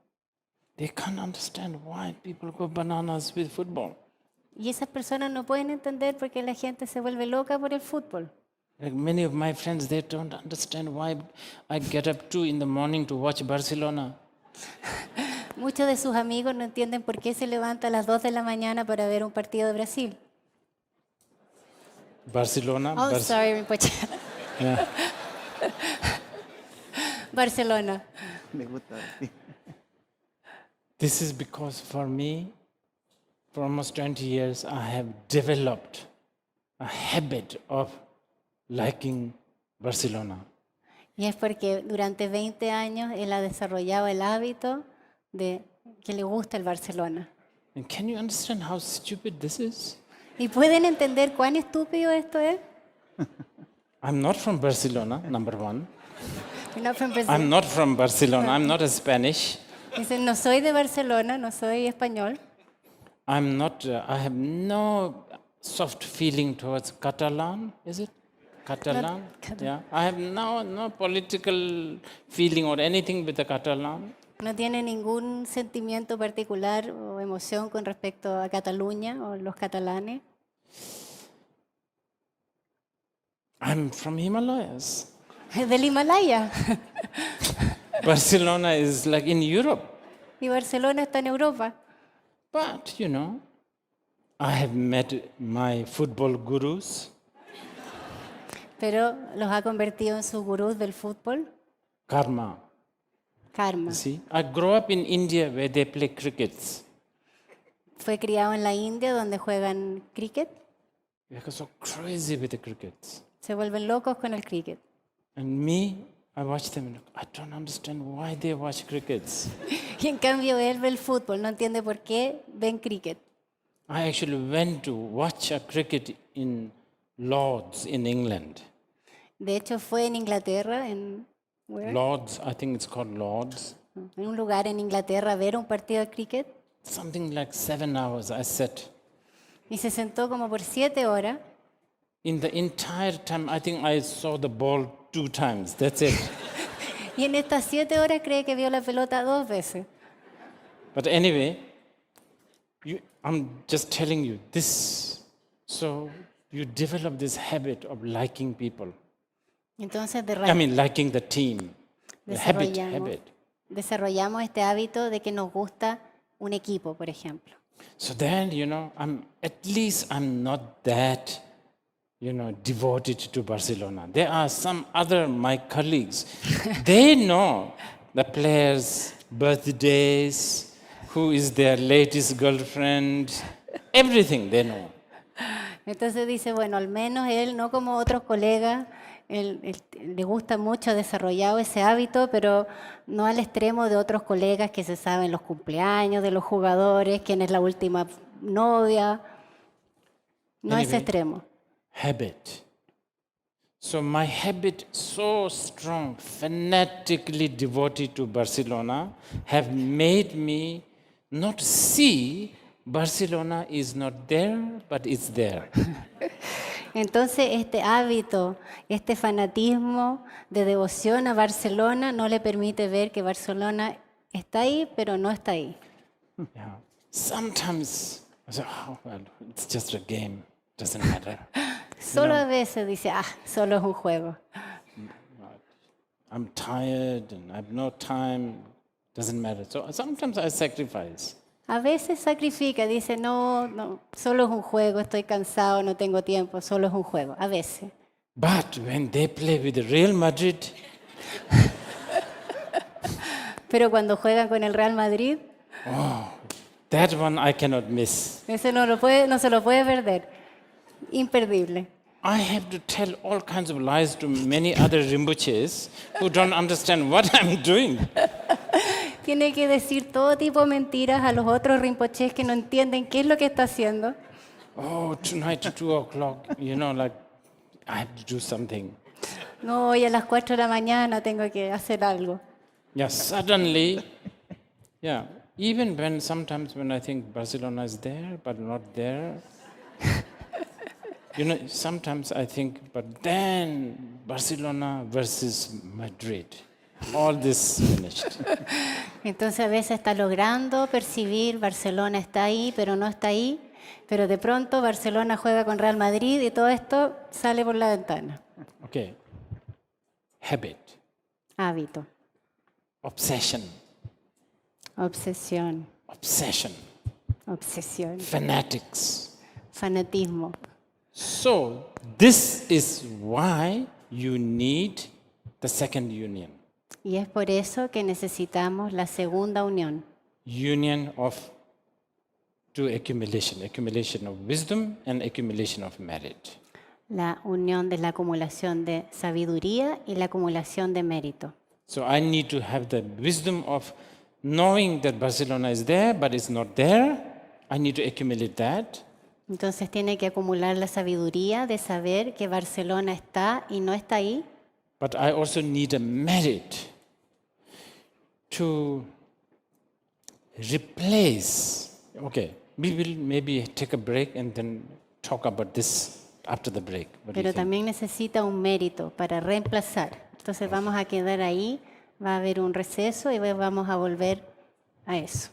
Speaker 1: They can't understand why people go bananas with football.
Speaker 2: Y esas personas no pueden entender por qué la gente se vuelve loca por el fútbol.
Speaker 1: Like many of my friends, they don't understand why I get up 2 in the morning to watch Barcelona.
Speaker 2: Muchos de sus amigos no entienden por qué se levanta a las 2 de la mañana para ver un partido de Brasil.
Speaker 1: Barcelona.
Speaker 2: Oh, sorry, Rinpoche.
Speaker 1: Yeah.
Speaker 2: Barcelona.
Speaker 5: Me gusta.
Speaker 1: This is because for me, for almost 20 years, I have developed a habit of liking Barcelona.
Speaker 2: Y es porque durante 20 años él ha desarrollado el hábito de que le gusta el Barcelona.
Speaker 1: And can you understand how stupid this is?
Speaker 2: ¿Y pueden entender cuán estúpido esto es?
Speaker 1: I'm not from Barcelona, number one.
Speaker 2: You're not from Brazil.
Speaker 1: I'm not from Barcelona. I'm not a Spanish.
Speaker 2: Dicen, no soy de Barcelona, no soy español.
Speaker 1: I'm not. I have no soft feeling towards Catalan. Is it Catalan? Yeah. I have no political feeling or anything with the Catalan.
Speaker 2: No tiene ningún sentimiento particular o emoción con respecto a Cataluña o los catalanes.
Speaker 1: I'm from Himalayas.
Speaker 2: Es del Himalaya.
Speaker 1: Barcelona is like in Europe.
Speaker 2: Y Barcelona está en Europa.
Speaker 1: But, I have met my football gurus.
Speaker 2: Pero los ha convertido en sus gurús del fútbol.
Speaker 1: Karma.
Speaker 2: Karma.
Speaker 1: You see, I grew up in India where they play crickets.
Speaker 2: Fue criado en la India donde juegan cricket.
Speaker 1: They are so crazy with the crickets.
Speaker 2: Se vuelven locos con el cricket.
Speaker 1: And me, I watch them and I don't understand why they watch crickets.
Speaker 2: Y en cambio él ve el fútbol, no entiende por qué ven cricket.
Speaker 1: I actually went to watch a cricket in Lords in England.
Speaker 2: De hecho fue en Inglaterra, en
Speaker 1: Lords, I think it's called Lords.
Speaker 2: un lugar en Inglaterra a ver un partido de cricket.
Speaker 1: Something like 7 hours I sat.
Speaker 2: Y se sentó como por 7 horas.
Speaker 1: In the entire time, I think I saw the ball 2 times. That's it.
Speaker 2: Y en estas 7 horas cree que vio la pelota 2 veces.
Speaker 1: But anyway, I'm just telling you this. So you develop this habit of liking people.
Speaker 2: Entonces
Speaker 1: Liking the team. The habit.
Speaker 2: desarrollamos este hábito de que nos gusta un equipo, por ejemplo.
Speaker 1: So then, I'm not that, devoted to Barcelona. There are some other, my colleagues, they know the players' birthdays, who is their latest girlfriend, everything they know.
Speaker 2: Entonces dice, bueno, al menos él, no como otros colegas, él le gusta mucho, ha desarrollado ese hábito, pero no al extremo de otros colegas que se saben los cumpleaños de los jugadores, quién es la última novia, no a ese extremo.
Speaker 1: Habit. So my habit, so strong, fanatically devoted to Barcelona, have made me not see Barcelona is not there, but it's there.
Speaker 2: Entonces, este hábito, este fanatismo de devoción a Barcelona no le permite ver que Barcelona está ahí, pero no está ahí.
Speaker 1: Yeah. Sometimes I say, oh, well, it's just a game, doesn't matter.
Speaker 2: Solo a veces dice, solo es un juego.
Speaker 1: I'm tired and I have no time, doesn't matter. So sometimes I sacrifice.
Speaker 2: A veces sacrifica, dice, no, solo es un juego, estoy cansado, no tengo tiempo, solo es un juego, a veces.
Speaker 1: But when they play with the Real Madrid,
Speaker 2: Pero cuando juegan con el Real Madrid,
Speaker 1: that one I cannot miss.
Speaker 2: ese no se lo puede perder. Imperdible.
Speaker 1: I have to tell all kinds of lies to many other Rinpoches who don't understand what I'm doing.
Speaker 2: Tiene que decir todo tipo de mentiras a los otros rinpoches que no entienden qué es lo que está haciendo.
Speaker 1: Oh, tonight at 2 o'clock, like I have to do something.
Speaker 2: No, hoy a las 4 de la mañana tengo que hacer algo.
Speaker 1: Yeah, suddenly, even sometimes when I think Barcelona is there but not there, sometimes I think, but then Barcelona versus Madrid. All this finished.
Speaker 2: Entonces a veces está logrando percibir, Barcelona está ahí, pero no está ahí, pero de pronto Barcelona juega con Real Madrid y todo esto sale por la ventana.
Speaker 1: Okay. Habit.
Speaker 2: Hábito,
Speaker 1: Obsession.
Speaker 2: obsesión,
Speaker 1: Obsession. Fanatics.
Speaker 2: fanatismo.
Speaker 1: So, this is why you need the second union.
Speaker 2: Y es por eso que necesitamos la segunda unión.
Speaker 1: Union of two accumulation of wisdom and accumulation of merit.
Speaker 2: La unión de la acumulación de sabiduría y la acumulación de mérito.
Speaker 1: So I need to have the wisdom of knowing that Barcelona is there, but it's not there. I need to accumulate that.
Speaker 2: Entonces tiene que acumular la sabiduría de saber que Barcelona está y no está ahí.
Speaker 1: But I also need a merit to replace. Okay, we will maybe take a break and then talk about this after the break. What do you
Speaker 2: Pero
Speaker 1: think?
Speaker 2: también necesita un mérito para reemplazar. Entonces vamos a quedar ahí, va a haber un receso y vamos a volver a eso.